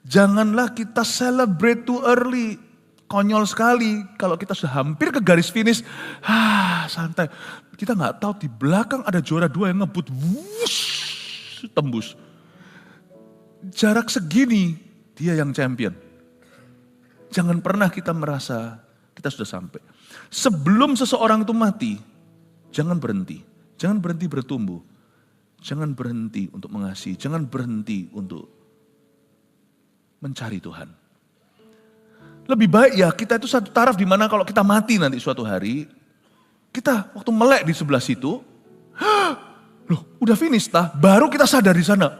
Janganlah kita celebrate too early. konyol sekali kalau kita sudah hampir ke garis finish, santai. Kita nggak tahu di belakang ada juara 2 yang ngebut, wush, tembus. Jarak segini dia yang champion. Jangan pernah kita merasa kita sudah sampai. Sebelum seseorang itu mati, jangan berhenti. Jangan berhenti bertumbuh. Jangan berhenti untuk mengasihi. Jangan berhenti untuk mencari Tuhan. Lebih baik ya kita itu satu taraf di mana kalau kita mati nanti suatu hari, kita waktu melek di sebelah situ, loh udah finish tah, baru kita sadar di sana,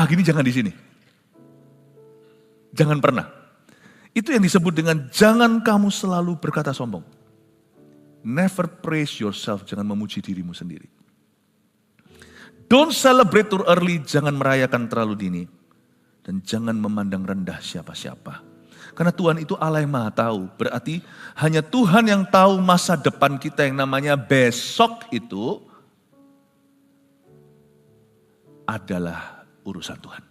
gini jangan di sini. Jangan pernah. Itu yang disebut dengan jangan kamu selalu berkata sombong. Never praise yourself, jangan memuji dirimu sendiri. Don't celebrate too early, jangan merayakan terlalu dini. Dan jangan memandang rendah siapa-siapa. Karena Tuhan itu Allah yang Maha Tahu. Berarti hanya Tuhan yang tahu masa depan kita yang namanya besok itu adalah urusan Tuhan.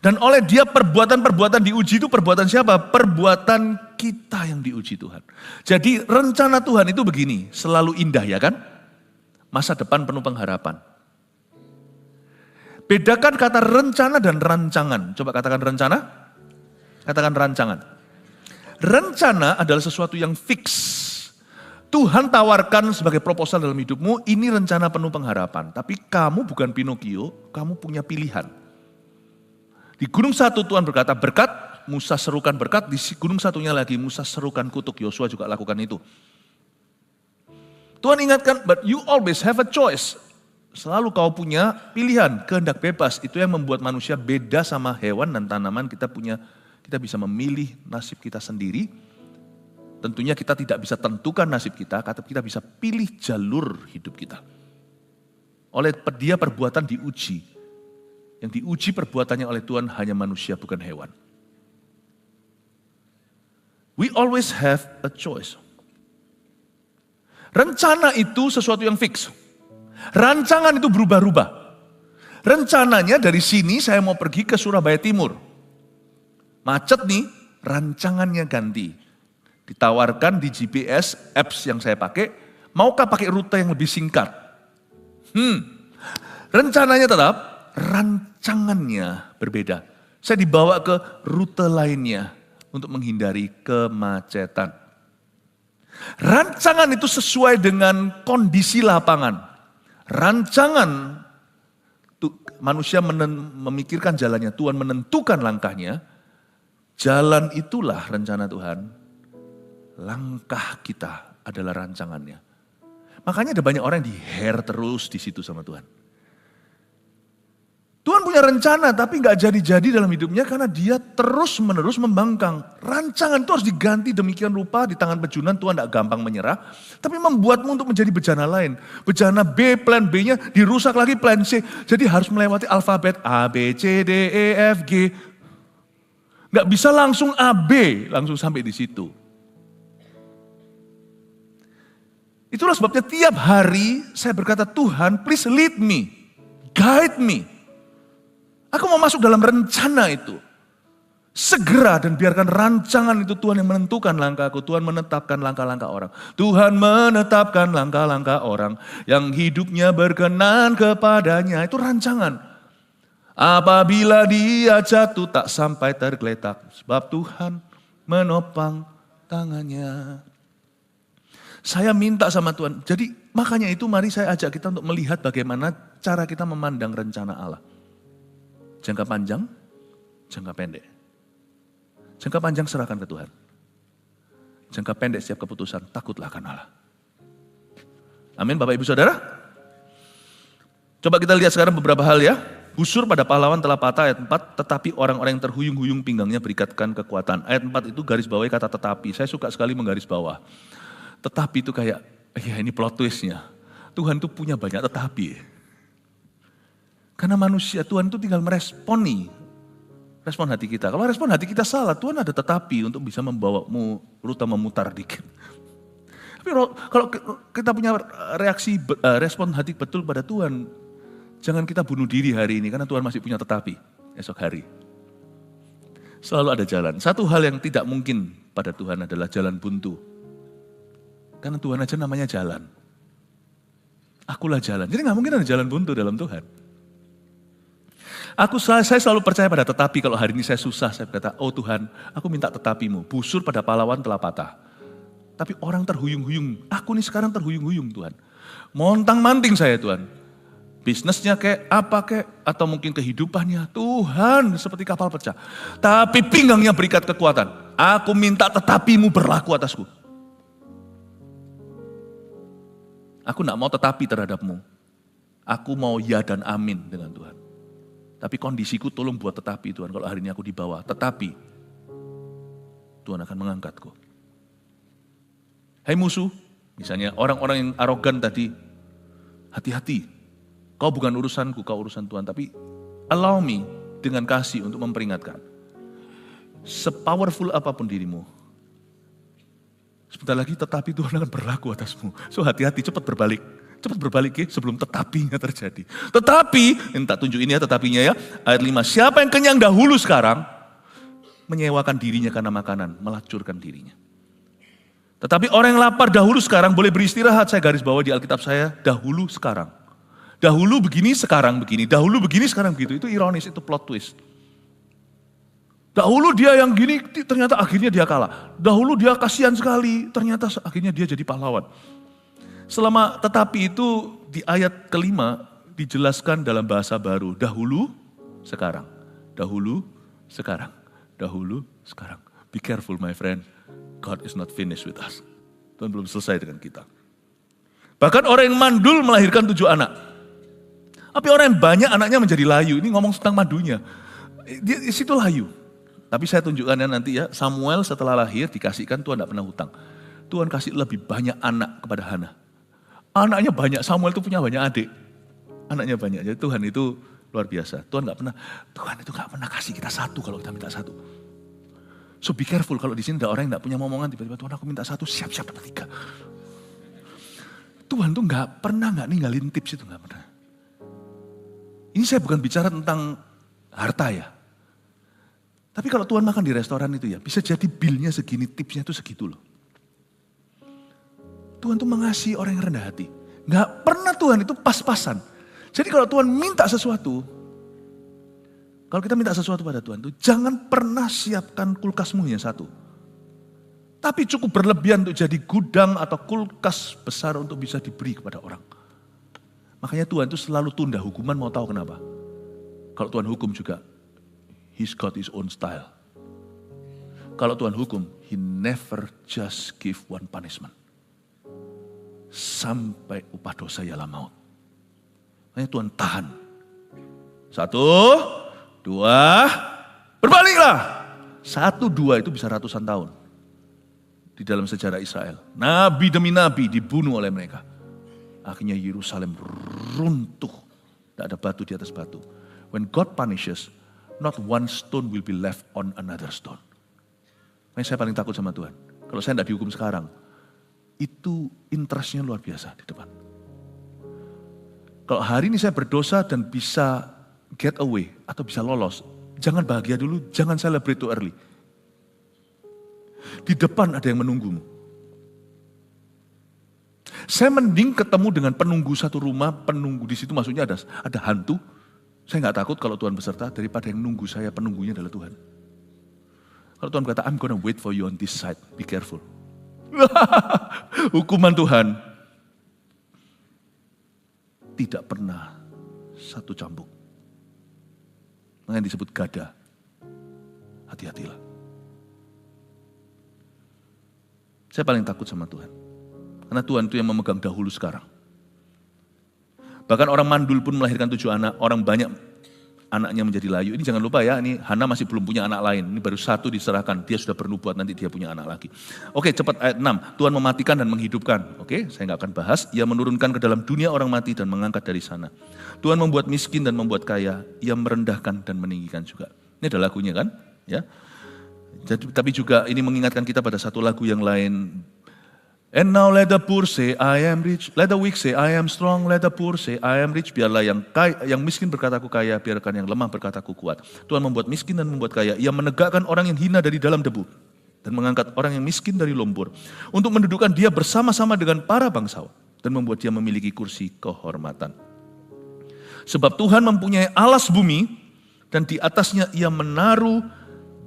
Dan oleh dia perbuatan-perbuatan diuji itu perbuatan siapa? Perbuatan kita yang diuji Tuhan. Jadi rencana Tuhan itu begini, selalu indah ya kan? Masa depan penuh pengharapan. Bedakan kata rencana dan rancangan. Coba katakan rencana, katakan rancangan. Rencana adalah sesuatu yang fix. Tuhan tawarkan sebagai proposal dalam hidupmu, ini rencana penuh pengharapan. Tapi kamu bukan Pinocchio, kamu punya pilihan. Di gunung satu Tuhan berkata berkat, Musa serukan berkat, di gunung satunya lagi Musa serukan kutuk, Yosua juga lakukan itu. Tuhan ingatkan, but you always have a choice. Selalu kau punya pilihan, kehendak bebas. Itu yang membuat manusia beda sama hewan dan tanaman. Kita bisa memilih nasib kita sendiri. Tentunya kita tidak bisa tentukan nasib kita, kita bisa pilih jalur hidup kita. Oleh dia perbuatan diuji. Yang diuji perbuatannya oleh Tuhan hanya manusia, bukan hewan. We always have a choice. Rencana itu sesuatu yang fix. Rancangan itu berubah-ubah. Rencananya dari sini saya mau pergi ke Surabaya Timur. Macet nih, rancangannya ganti. Ditawarkan di GPS, apps yang saya pakai, maukah pakai rute yang lebih singkat? Rencananya tetap, rancangannya berbeda. Saya dibawa ke rute lainnya untuk menghindari kemacetan. Rancangan itu sesuai dengan kondisi lapangan. Rancangan manusia memikirkan jalannya, Tuhan menentukan langkahnya. Jalan itulah rencana Tuhan. Langkah kita adalah rancangannya. Makanya ada banyak orang yang diher terus di situ sama Tuhan. Tuhan punya rencana tapi gak jadi-jadi dalam hidupnya karena dia terus-menerus membangkang. Rancangan itu harus diganti demikian rupa di tangan pejunan. Tuhan gak gampang menyerah, tapi membuatmu untuk menjadi bejana lain. Bejana B, plan B-nya dirusak lagi plan C. Jadi harus melewati alfabet A, B, C, D, E, F, G. Gak bisa langsung A, B, langsung sampai di situ. Itulah sebabnya tiap hari saya berkata, Tuhan please lead me, guide me. Aku mau masuk dalam rencana itu. Segera dan biarkan rancangan itu Tuhan yang menentukan langkahku. Tuhan menetapkan langkah-langkah orang. Tuhan menetapkan langkah-langkah orang yang hidupnya berkenan kepadanya. Itu rancangan. Apabila dia jatuh tak sampai tergeletak. Sebab Tuhan menopang tangannya. Saya minta sama Tuhan. Jadi makanya itu mari saya ajak kita untuk melihat bagaimana cara kita memandang rencana Allah. Jangka panjang, jangka pendek. Jangka panjang serahkan ke Tuhan. Jangka pendek setiap keputusan, takutlah akan Allah. Amin Bapak Ibu Saudara. Coba kita lihat sekarang beberapa hal ya. Busur pada pahlawan telah patah ayat 4, tetapi orang-orang yang terhuyung-huyung pinggangnya berikatkan kekuatan. Ayat 4 itu garis bawahi kata tetapi. Saya suka sekali menggaris bawah. Tetapi itu kayak, ya ini plot twistnya. Tuhan itu punya banyak tetapi. Karena manusia, Tuhan itu tinggal meresponi. Respon hati kita. Kalau respon hati kita salah, Tuhan ada tetapi untuk bisa membawamu rute memutar dikit. Tapi kalau kita punya respon hati betul pada Tuhan, jangan kita bunuh diri hari ini karena Tuhan masih punya tetapi. esok hari. Selalu ada jalan. Satu hal yang tidak mungkin pada Tuhan adalah jalan buntu. Karena Tuhan aja namanya jalan. Akulah jalan. Jadi gak mungkin ada jalan buntu dalam Tuhan. Saya selalu percaya pada tetapi. Kalau hari ini saya susah, saya berkata, oh Tuhan, aku minta tetapimu. Busur pada pahlawan telah patah. Tapi orang terhuyung-huyung. Aku nih sekarang terhuyung-huyung Tuhan. Montang-manting saya Tuhan. Bisnisnya kayak apa kayak, atau mungkin kehidupannya. Tuhan seperti kapal pecah. Tapi pinggangnya berikat kekuatan. Aku minta tetapimu berlaku atasku. Aku gak mau tetapi terhadapmu. Aku mau ya dan amin dengan Tuhan. Tapi kondisiku tolong buat tetapi Tuhan. Kalau hari ini aku di bawah, tetapi Tuhan akan mengangkatku. Hai musuh, misalnya orang-orang yang arogan tadi, hati-hati. Kau bukan urusanku, kau urusan Tuhan. Tapi allow me dengan kasih untuk memperingatkan. Sepowerful apapun dirimu, sebentar lagi tetapi Tuhan akan berlaku atasmu. So hati-hati, cepat berbalik. Cepat berbalik ya sebelum tetapinya terjadi. Tetapi, entah tunjuk ini ya tetapinya ya. Ayat 5, siapa yang kenyang dahulu sekarang, menyewakan dirinya karena makanan, melacurkan dirinya. Tetapi orang yang lapar dahulu sekarang boleh beristirahat. Saya garis bawah di Alkitab saya, dahulu sekarang. Dahulu begini, sekarang begini. Dahulu begini, sekarang begitu. Itu ironis, itu plot twist. Dahulu dia yang gini, ternyata akhirnya dia kalah. Dahulu dia kasihan sekali, ternyata akhirnya dia jadi pahlawan. Selama tetapi itu di ayat kelima dijelaskan dalam bahasa baru. Dahulu, sekarang. Dahulu, sekarang. Dahulu, sekarang. Be careful my friend. God is not finished with us. Tuhan belum selesai dengan kita. Bahkan orang yang mandul melahirkan 7 anak. Tapi orang yang banyak anaknya menjadi layu. Ini ngomong tentang madunya. Di situ layu. Tapi saya tunjukkan ya nanti ya. Samuel setelah lahir dikasihkan Tuhan tidak pernah hutang. Tuhan kasih lebih banyak anak kepada Hana. Anaknya banyak, Samuel itu punya banyak adik. Anaknya banyak, jadi Tuhan itu luar biasa. Tuhan itu gak pernah kasih kita satu kalau kita minta satu. So be careful kalau di sini ada orang yang gak punya momongan, tiba-tiba Tuhan aku minta satu, siap-siap dapat 3. Tuhan tuh gak pernah gak ninggalin tips itu, gak pernah. Ini saya bukan bicara tentang harta ya. Tapi kalau Tuhan makan di restoran itu ya, bisa jadi bilnya segini, tipsnya itu segitu loh. Tuhan tuh mengasihi orang yang rendah hati. Gak pernah Tuhan itu pas-pasan. Jadi kalau Tuhan minta sesuatu, kalau kita minta sesuatu pada Tuhan tuh jangan pernah siapkan kulkasmu hanya satu. Tapi cukup berlebihan untuk jadi gudang atau kulkas besar untuk bisa diberi kepada orang. Makanya Tuhan itu selalu tunda hukuman, mau tahu kenapa? Kalau Tuhan hukum juga, He's got His own style. Kalau Tuhan hukum, He never just give one punishment. Sampai upah dosa ialah maut. Makanya Tuhan tahan. 1, 2, berbaliklah. 1, 2 itu bisa ratusan tahun. Di dalam sejarah Israel. Nabi demi nabi dibunuh oleh mereka. Akhirnya Yerusalem runtuh. Tidak ada batu di atas batu. When God punishes, not one stone will be left on another stone. Makanya saya paling takut sama Tuhan. Kalau saya tidak dihukum sekarang, itu interestnya luar biasa di depan. Kalau hari ini saya berdosa dan bisa get away atau bisa lolos, jangan bahagia dulu, jangan celebrate too early. Di depan ada yang menunggumu. Saya mending ketemu dengan penunggu satu rumah, penunggu di situ maksudnya ada hantu. Saya nggak takut kalau Tuhan beserta daripada yang nunggu saya, penunggunya adalah Tuhan. Kalau Tuhan berkata, I'm gonna wait for you on this side, be careful. Hukuman Tuhan tidak pernah satu cambuk. Makanya disebut gada. Hati-hatilah. Saya paling takut sama Tuhan. Karena Tuhan itu yang memegang dahulu sekarang. Bahkan orang mandul pun melahirkan 7 anak, orang banyak anaknya menjadi layu. Ini jangan lupa ya, ini Hana masih belum punya anak lain. Ini baru 1 diserahkan, dia sudah bernubuat, nanti dia punya anak lagi. Oke, cepat ayat 6. Tuhan mematikan dan menghidupkan. Oke, saya nggak akan bahas. Ia menurunkan ke dalam dunia orang mati dan mengangkat dari sana. Tuhan membuat miskin dan membuat kaya. Ia merendahkan dan meninggikan juga. Ini ada lagunya kan? Ya. Jadi, tapi juga ini mengingatkan kita pada satu lagu yang lain. And now let the poor say, I am rich. Let the weak say, I am strong. Let the poor say, I am rich. Biarlah yang miskin berkata aku kaya, biarkan yang lemah berkata aku kuat. Tuhan membuat miskin dan membuat kaya. Ia menegakkan orang yang hina dari dalam debu dan mengangkat orang yang miskin dari lumpur untuk mendudukkan dia bersama-sama dengan para bangsawan dan membuat dia memiliki kursi kehormatan. Sebab Tuhan mempunyai alas bumi dan di atasnya ia menaruh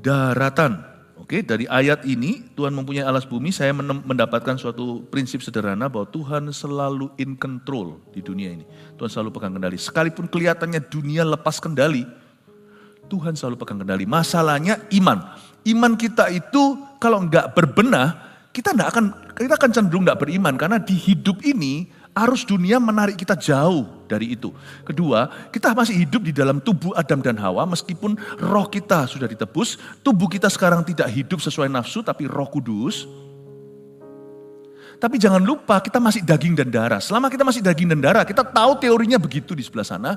daratan. Oke, dari ayat ini Tuhan mempunyai alas bumi, saya mendapatkan suatu prinsip sederhana bahwa Tuhan selalu in control di dunia ini. Tuhan selalu pegang kendali. Sekalipun kelihatannya dunia lepas kendali, Tuhan selalu pegang kendali. Masalahnya iman. Iman kita itu kalau enggak berbenah, kita akan cenderung enggak beriman. Karena di hidup ini arus dunia menarik kita jauh dari itu. Kedua, kita masih hidup di dalam tubuh Adam dan Hawa meskipun roh kita sudah ditebus. Tubuh kita sekarang tidak hidup sesuai nafsu tapi Roh Kudus. Tapi jangan lupa kita masih daging dan darah. Selama kita masih daging dan darah, kita tahu teorinya begitu di sebelah sana.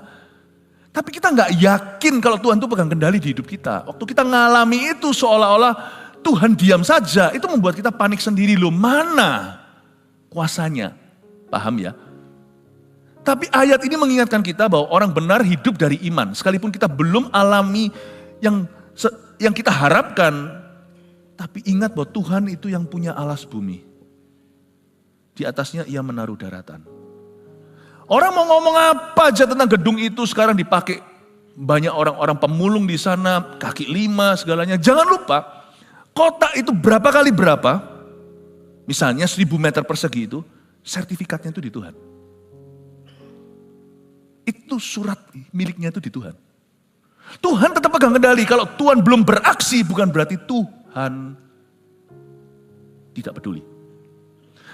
Tapi kita nggak yakin kalau Tuhan itu pegang kendali di hidup kita. Waktu kita ngalami itu seolah-olah Tuhan diam saja. Itu membuat kita panik sendiri. Loh, mana kuasanya? Paham ya? Tapi ayat ini mengingatkan kita bahwa orang benar hidup dari iman. Sekalipun kita belum alami yang kita harapkan. Tapi ingat bahwa Tuhan itu yang punya alas bumi. Di atasnya ia menaruh daratan. Orang mau ngomong apa aja tentang gedung itu sekarang dipakai. Banyak orang-orang pemulung di sana, kaki 5 segalanya. Jangan lupa, kota itu berapa kali berapa. Misalnya 1000 meter persegi itu. Sertifikatnya itu di Tuhan. Itu surat miliknya itu di Tuhan. Tuhan tetap pegang kendali. Kalau Tuhan belum beraksi bukan berarti Tuhan tidak peduli.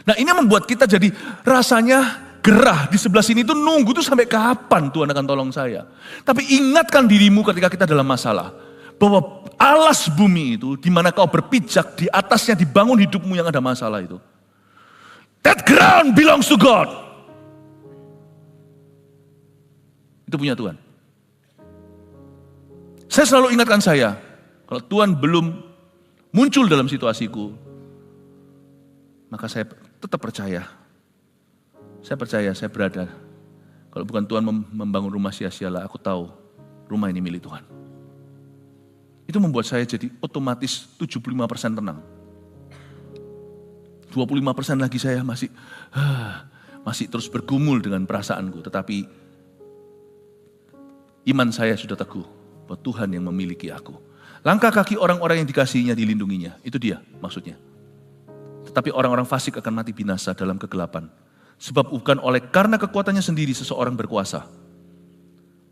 Nah ini membuat kita jadi rasanya gerah di sebelah sini itu nunggu tuh sampai kapan Tuhan akan tolong saya. Tapi ingatkan dirimu ketika kita dalam masalah. Bahwa alas bumi itu di mana kau berpijak di atasnya dibangun hidupmu yang ada masalah itu. That ground belongs to God. Itu punya Tuhan. Saya selalu ingatkan saya, kalau Tuhan belum muncul dalam situasiku, maka saya tetap percaya. Saya percaya, saya berada. Kalau bukan Tuhan membangun rumah sia-sialah, aku tahu rumah ini milik Tuhan. Itu membuat saya jadi otomatis 75% tenang. 25% lagi saya masih terus bergumul dengan perasaanku. Tetapi iman saya sudah teguh bahwa Tuhan yang memiliki aku. Langkah kaki orang-orang yang dikasihinya dilindunginya. Itu dia maksudnya. Tetapi orang-orang fasik akan mati binasa dalam kegelapan. Sebab bukan karena kekuatannya sendiri seseorang berkuasa.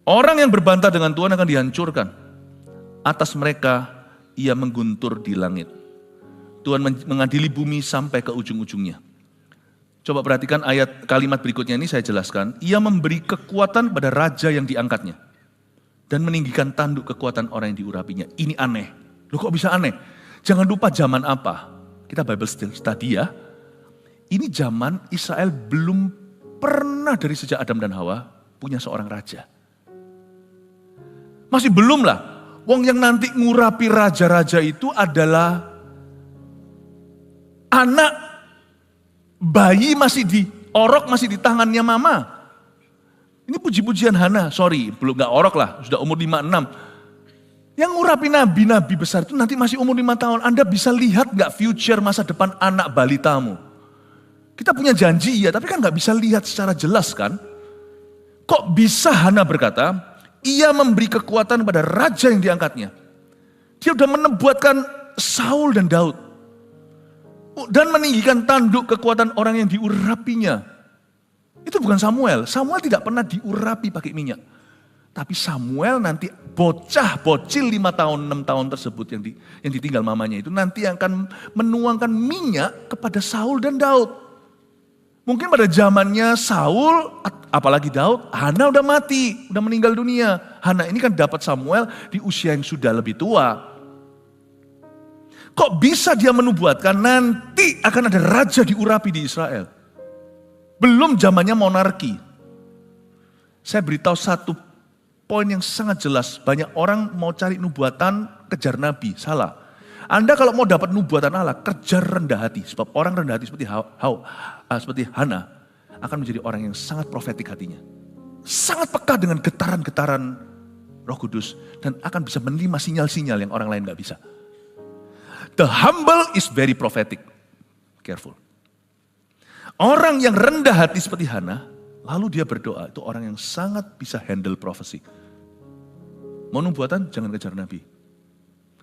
Orang yang berbantah dengan Tuhan akan dihancurkan. Atas mereka ia mengguntur di langit. Tuhan mengadili bumi sampai ke ujung-ujungnya. Coba perhatikan kalimat berikutnya ini saya jelaskan. Ia memberi kekuatan pada raja yang diangkatnya. Dan meninggikan tanduk kekuatan orang yang diurapinya. Ini aneh. Loh kok bisa aneh? Jangan lupa zaman apa? Kita Bible study ya. Ini zaman Israel belum pernah dari sejak Adam dan Hawa punya seorang raja. Masih belum lah. Wong yang nanti ngurapi raja-raja itu adalah anak bayi masih masih di tangannya mama. Ini puji-pujian Hana, belum gak orok lah, sudah umur 5-6. Yang ngurapi nabi-nabi besar itu nanti masih umur 5 tahun. Anda bisa lihat gak future masa depan anak balitamu? Kita punya janji iya, tapi kan gak bisa lihat secara jelas kan? Kok bisa Hana berkata, ia memberi kekuatan pada raja yang diangkatnya. Dia udah menebuatkan Saul dan Daud. Dan meninggikan tanduk kekuatan orang yang diurapinya. Itu bukan Samuel. Samuel tidak pernah diurapi pakai minyak. Tapi Samuel nanti bocil 5 tahun, 6 tahun tersebut yang ditinggal mamanya itu nanti akan menuangkan minyak kepada Saul dan Daud. Mungkin pada zamannya Saul, apalagi Daud, Hana udah mati, udah meninggal dunia. Hana ini kan dapat Samuel di usia yang sudah lebih tua. Kok bisa dia menubuatkan nanti akan ada raja diurapi di Israel? Belum zamannya monarki. Saya beritahu satu poin yang sangat jelas. Banyak orang mau cari nubuatan kejar nabi, salah. Anda kalau mau dapat nubuatan Allah, kejar rendah hati. Sebab orang rendah hati seperti Hana akan menjadi orang yang sangat profetik hatinya. Sangat peka dengan getaran-getaran Roh Kudus. Dan akan bisa menerima sinyal-sinyal yang orang lain gak bisa. The humble is very prophetic. Careful. Orang yang rendah hati seperti Hana, lalu dia berdoa, itu orang yang sangat bisa handle prophecy. Mau nubuatan, jangan kejar nabi.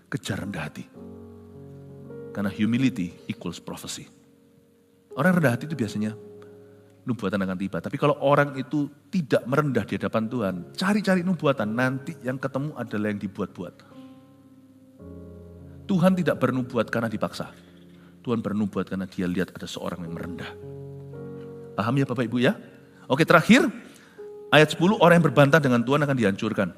Kejar rendah hati. Karena humility equals prophecy. Orang rendah hati itu biasanya nubuatan akan tiba. Tapi kalau orang itu tidak merendah di hadapan Tuhan, cari-cari nubuatan, nanti yang ketemu adalah yang dibuat-buat. Tuhan tidak bernubuat karena dipaksa. Tuhan bernubuat karena dia lihat ada seorang yang merendah. Paham ya Bapak Ibu ya? Oke, terakhir, ayat 10, orang yang berbantah dengan Tuhan akan dihancurkan.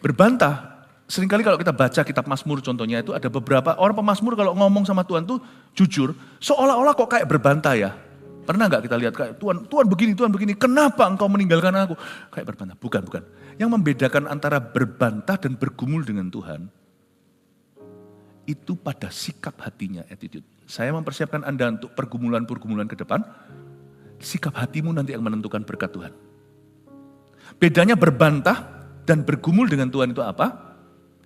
Berbantah, seringkali kalau kita baca kitab Mazmur contohnya itu ada beberapa orang pemazmur kalau ngomong sama Tuhan tuh jujur, seolah-olah kok kayak berbantah ya. Pernah gak kita lihat kayak Tuhan begini, kenapa engkau meninggalkan aku? Kayak berbantah, bukan. Yang membedakan antara berbantah dan bergumul dengan Tuhan, itu pada sikap hatinya, attitude. Saya mempersiapkan Anda untuk pergumulan-pergumulan ke depan, sikap hatimu nanti yang menentukan berkat Tuhan. Bedanya berbantah dan bergumul dengan Tuhan itu apa?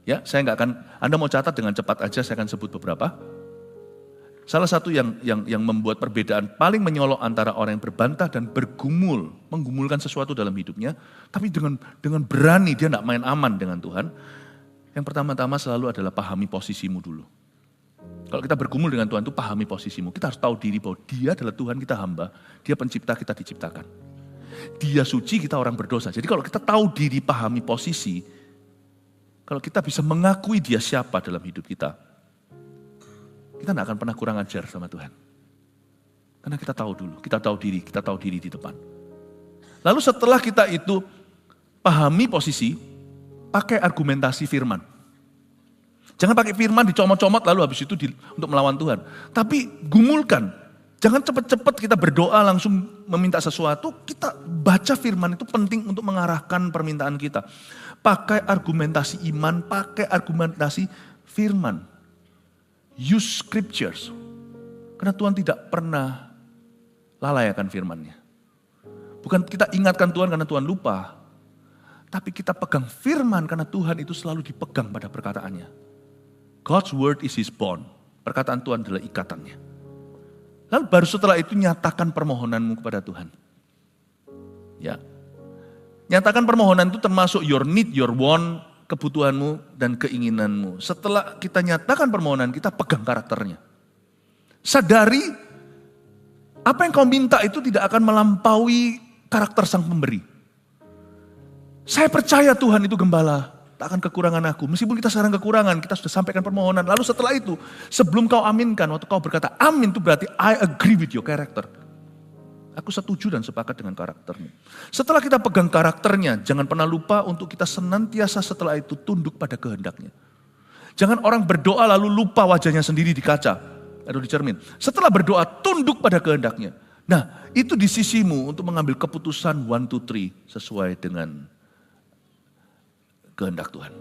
Ya, saya nggak akan, Anda mau catat dengan cepat aja, saya akan sebut beberapa. Salah satu yang membuat perbedaan paling menyolok antara orang yang berbantah dan bergumul, menggumulkan sesuatu dalam hidupnya, tapi dengan berani dia nggak main aman dengan Tuhan. Yang pertama-tama selalu adalah pahami posisimu dulu. Kalau kita bergumul dengan Tuhan itu pahami posisimu. Kita harus tahu diri bahwa dia adalah Tuhan, kita hamba, dia pencipta, kita diciptakan. Dia suci, kita orang berdosa. Jadi kalau kita tahu diri, pahami posisi, kalau kita bisa mengakui dia siapa dalam hidup kita tidak akan pernah kurang ajar sama Tuhan. Karena kita tahu dulu, kita tahu diri di depan. Lalu setelah kita itu pahami posisi, pakai argumentasi firman. Jangan pakai firman dicomot-comot lalu habis itu untuk melawan Tuhan. Tapi gumulkan. Jangan cepat-cepat kita berdoa langsung meminta sesuatu. Kita baca firman itu penting untuk mengarahkan permintaan kita. Pakai argumentasi iman, pakai argumentasi firman. Use scriptures. Karena Tuhan tidak pernah lalai akan firman-Nya. Bukan kita ingatkan Tuhan karena Tuhan lupa. Tapi kita pegang firman karena Tuhan itu selalu dipegang pada perkataannya. God's word is his bond. Perkataan Tuhan adalah ikatannya. Lalu baru setelah itu nyatakan permohonanmu kepada Tuhan. Ya. Nyatakan permohonan itu termasuk your need, your want, kebutuhanmu dan keinginanmu. Setelah kita nyatakan permohonan, kita pegang karakternya. Sadari apa yang kau minta itu tidak akan melampaui karakter sang pemberi. Saya percaya Tuhan itu gembala, tak akan kekurangan aku. Meskipun kita sekarang kekurangan, kita sudah sampaikan permohonan. Lalu setelah itu, sebelum kau aminkan, waktu kau berkata amin itu berarti I agree with your character. Aku setuju dan sepakat dengan karaktermu. Setelah kita pegang karakternya, jangan pernah lupa untuk kita senantiasa setelah itu tunduk pada kehendaknya. Jangan orang berdoa lalu lupa wajahnya sendiri di kaca atau di cermin. Setelah berdoa tunduk pada kehendaknya. Nah itu di sisimu untuk mengambil keputusan 1, 2, 3 sesuai dengan kehendak Tuhan.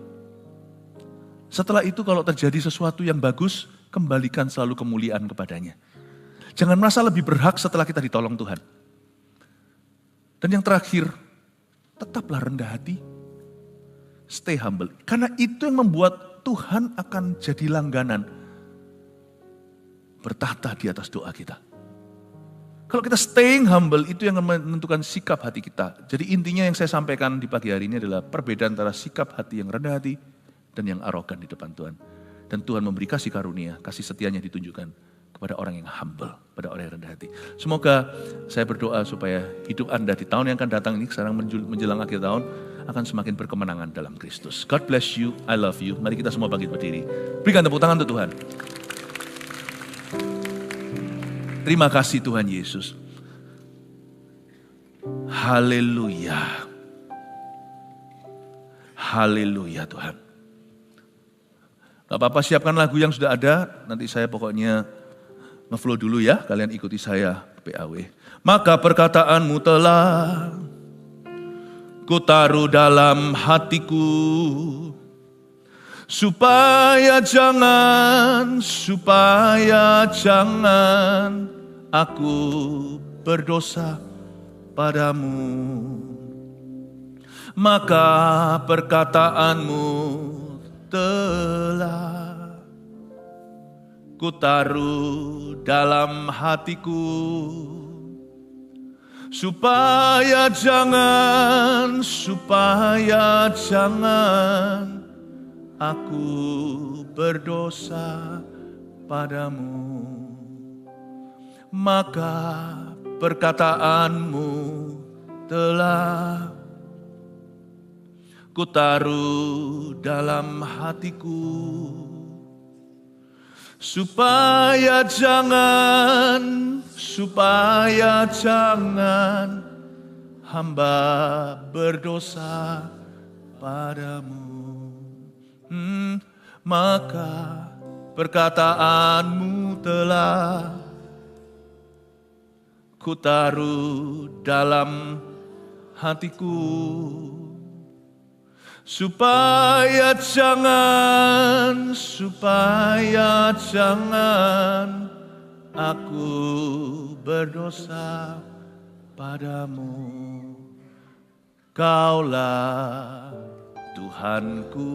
Setelah itu kalau terjadi sesuatu yang bagus, kembalikan selalu kemuliaan kepadanya. Jangan merasa lebih berhak setelah kita ditolong Tuhan. Dan yang terakhir, tetaplah rendah hati. Stay humble. Karena itu yang membuat Tuhan akan jadi langganan. Bertahta di atas doa kita. Kalau kita staying humble, itu yang menentukan sikap hati kita. Jadi intinya yang saya sampaikan di pagi hari ini adalah perbedaan antara sikap hati yang rendah hati dan yang arogan di depan Tuhan. Dan Tuhan memberi kasih karunia, kasih setianya ditunjukkan kepada orang yang humble, pada orang yang rendah hati. Semoga saya berdoa supaya hidup Anda di tahun yang akan datang ini, sekarang menjelang akhir tahun, akan semakin berkemenangan dalam Kristus. God bless you, I love you. Mari kita semua bangkit berdiri. Berikan tepuk tangan untuk Tuhan. Terima kasih Tuhan Yesus. Haleluya. Haleluya Tuhan. Gak apa-apa, siapkan lagu yang sudah ada, nanti saya pokoknya ngeflow dulu ya, kalian ikuti saya PAW. Maka perkataanmu telah ku taruh dalam hatiku, Supaya jangan aku berdosa padamu. Maka perkataanmu telah kutaruh dalam hatiku. Supaya jangan aku berdosa padamu. Maka perkataanmu telah kutaruh dalam hatiku. Supaya jangan hamba berdosa padamu. Maka perkataanmu telah kutaruh dalam hatiku. Supaya jangan aku berdosa padamu. Kaulah Tuhanku,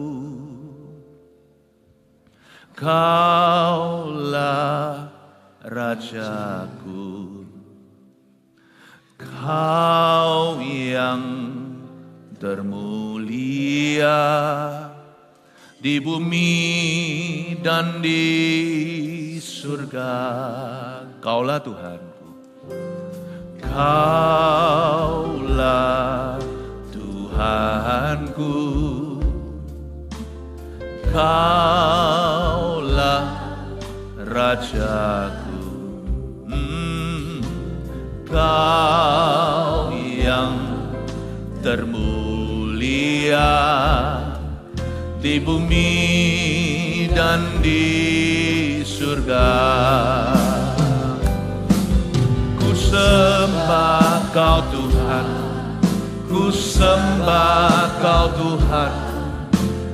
Kaulah Rajaku, Kau yang termulia di bumi dan di surga. Kaulah Tuhanku, Kaulah Tuhanku, Kaulah Rajaku, Kau yang termulia di bumi dan di surga. Ku sembah Kau Tuhan, ku sembah Kau Tuhan,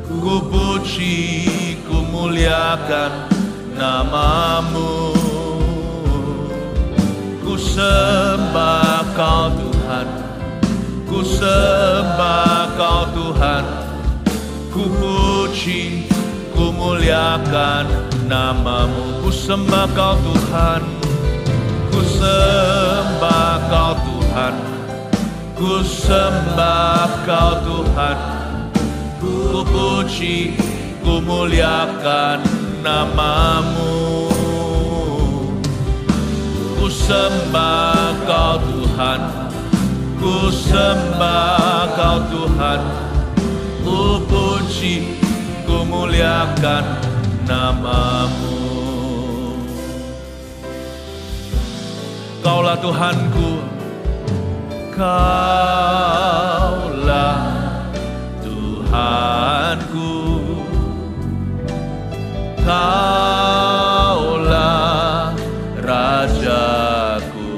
ku puji, ku muliakan nama-Mu. Ku sembah Kau Tuhan, ku sembah Kau Tuhan, ku puji, ku muliakan nama-Mu. Ku sembah Kau Tuhan, ku sembah Kau Tuhan, ku sembah Kau Tuhan, ku puji, ku muliakan nama-Mu. Ku sembah Kau Tuhan, ku sembah Kau Tuhan, ku puji, ku muliakan nama-Mu. Kaulah Tuhanku, Kaulah Tuhanku, Kaulah Rajaku,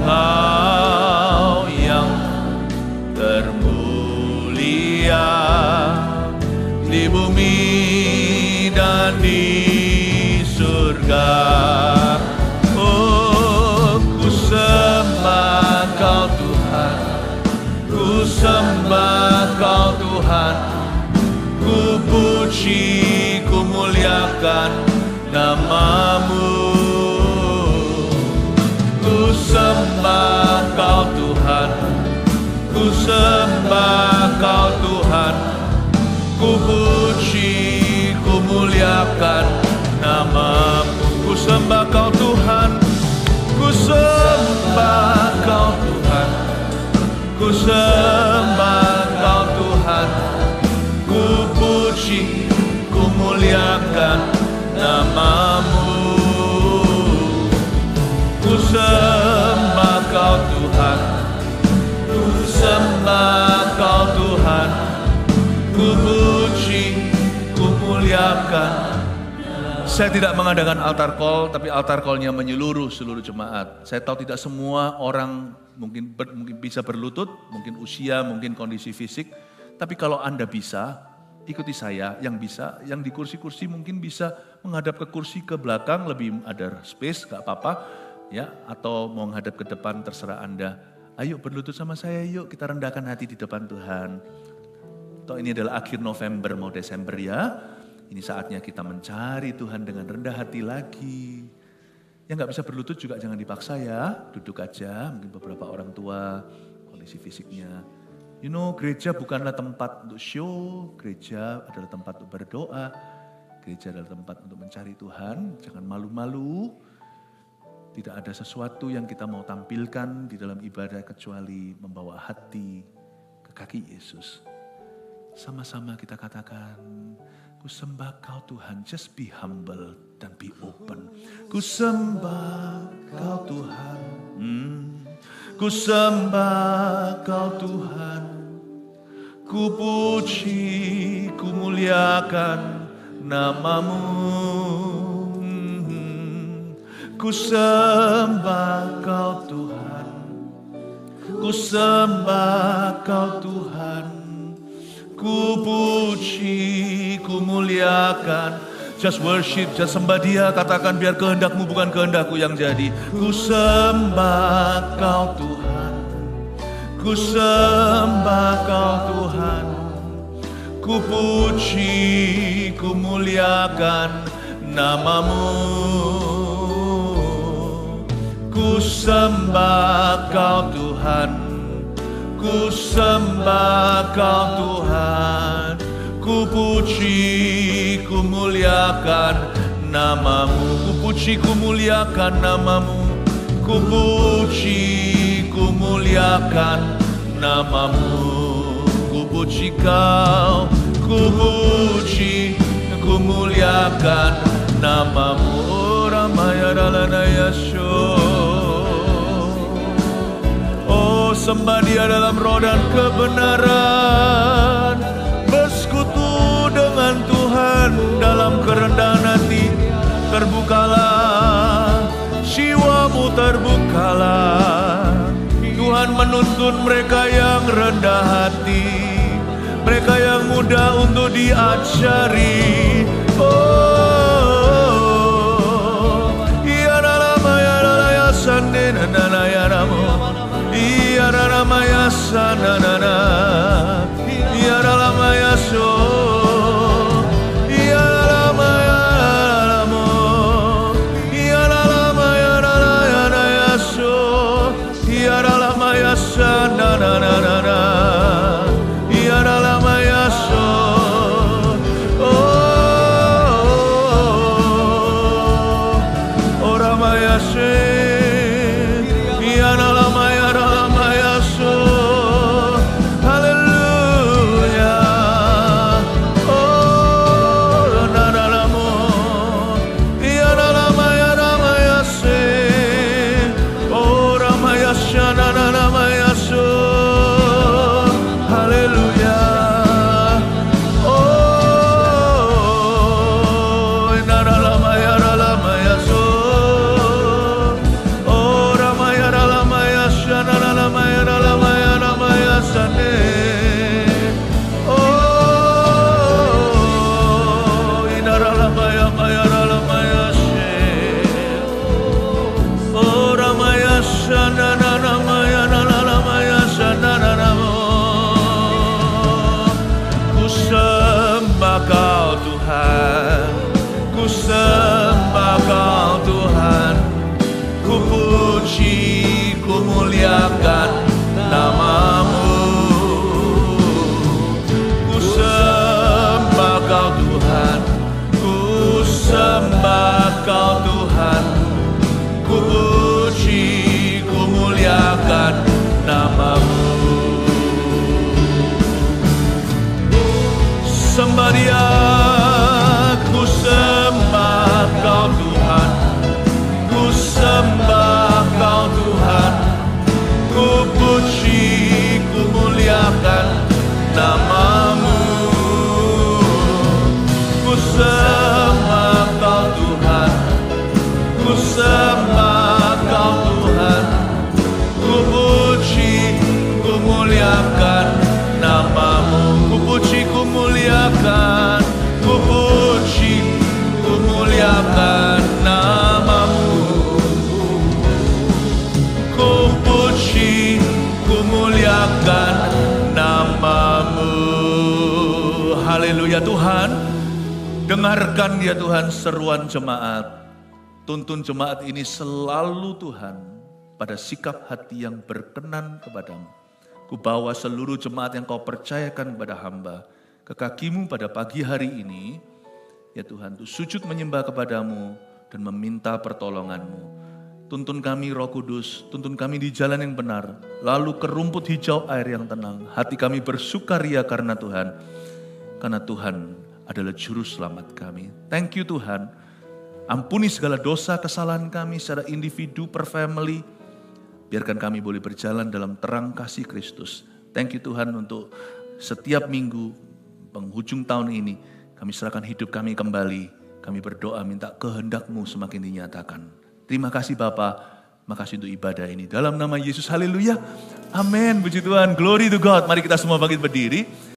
Kau yang termulia di bumi dan di surga. Oh, ku sembah Kau Tuhan, ku sembah Kau Tuhan, ku puji, ku muliakan nama-Mu. Ku sembah Kau Tuhan, ku sembah Kau Tuhan, ku puji, ku muliakan nama-Mu. Ku sembah Kau Tuhan, ku sembah Kau Tuhan, ku sembah Kau Tuhan, ku puji, ku muliakan nama-Mu. Ku sembah Kau Tuhan, ku sembah Kau Tuhan, ku puji, ku muliakan. Saya tidak mengadakan altar call, tapi altar call-nya menyeluruh seluruh jemaat. Saya tahu tidak semua orang mungkin bisa berlutut, mungkin usia, mungkin kondisi fisik. Tapi kalau Anda bisa, ikuti saya. Yang bisa, yang di kursi-kursi mungkin bisa menghadap ke kursi ke belakang, lebih ada space, gak apa-apa. Ya, atau mau menghadap ke depan, terserah Anda. Ayo berlutut sama saya, yuk kita rendahkan hati di depan Tuhan. Toh ini adalah akhir November mau Desember ya. Ini saatnya kita mencari Tuhan dengan rendah hati lagi. Yang gak bisa berlutut juga jangan dipaksa ya. Duduk aja, mungkin beberapa orang tua, kondisi fisiknya. You know, gereja bukanlah tempat untuk show. Gereja adalah tempat untuk berdoa. Gereja adalah tempat untuk mencari Tuhan. Jangan malu-malu. Tidak ada sesuatu yang kita mau tampilkan di dalam ibadah kecuali membawa hati ke kaki Yesus. Sama-sama kita katakan, ku sembah Kau Tuhan, just be humble dan be open. Ku sembah Kau Tuhan, ku sembah Kau Tuhan, ku puji, ku muliakan nama-Mu. Ku sembah Kau Tuhan, ku sembah Kau Tuhan, ku puji, ku muliakan. Just worship, just sembah Dia, katakan biar kehendak-Mu bukan kehendak-ku yang jadi. Ku sembah Kau Tuhan, ku sembah Kau Tuhan, ku puji, ku muliakan nama-Mu. Ku sembah Kau Tuhan, ku sembah Kau Tuhan, ku puji, ku muliakan nama-Mu. Ku puji, ku muliakan nama-Mu. Ku puji, ku muliakan nama-Mu. Ku puji Kau, ku puji, ku muliakan nama-Mu. Ramaya ralana yasho. Oh, sembah Dia dalam roh dan kebenaran. Bersekutu dengan Tuhan dalam kerendahan hati. Terbukalah, jiwamu terbukalah. Tuhan menuntun mereka yang rendah hati, mereka yang mudah untuk diajari. Oh, iya ramaya ralaya sandena naya ramu. Iya ramaya sanana, iya ramaya so, iya ramaya ramu, iya ramaya ralaya naya so, iya ramaya sanana, iya ramaya so. Oh, ramaya se. Sembah Kau Tuhan, ku puji, ku muliakan nama-Mu. Ku sembah Kau Tuhan, ku sembah Kau Tuhan, ku puji, ku muliakan nama-Mu. Sembah Dia. Ku sembah Kau Tuhan, ku sembah Kau Tuhan, ku puji, ku muliakan nama-Mu. Ku sembah Kau Tuhan, ku sembah Kau Tuhan, ku puji, ku muliakan nama-Mu. Haleluya Tuhan. Dengarkan ya Tuhan seruan jemaat. Tuntun jemaat ini selalu Tuhan pada sikap hati yang berkenan kepadamu. Ku bawa seluruh jemaat yang kau percayakan kepada hamba ke kaki-Mu pada pagi hari ini. Ya Tuhan, untuk sujud menyembah kepadamu dan meminta pertolongan-Mu. Tuntun kami Roh Kudus, tuntun kami di jalan yang benar. Lalu ke rumput hijau air yang tenang. Hati kami bersukaria karena Tuhan. Karena Tuhan adalah juru selamat kami. Thank you Tuhan. Ampuni segala dosa kesalahan kami secara individu per family. Biarkan kami boleh berjalan dalam terang kasih Kristus. Thank you Tuhan untuk setiap minggu penghujung tahun ini. Kami serahkan hidup kami kembali. Kami berdoa minta kehendak-Mu semakin dinyatakan. Terima kasih Bapa. Makasih untuk ibadah ini. Dalam nama Yesus, haleluya. Amin. Puji Tuhan. Glory to God. Mari kita semua bangkit berdiri.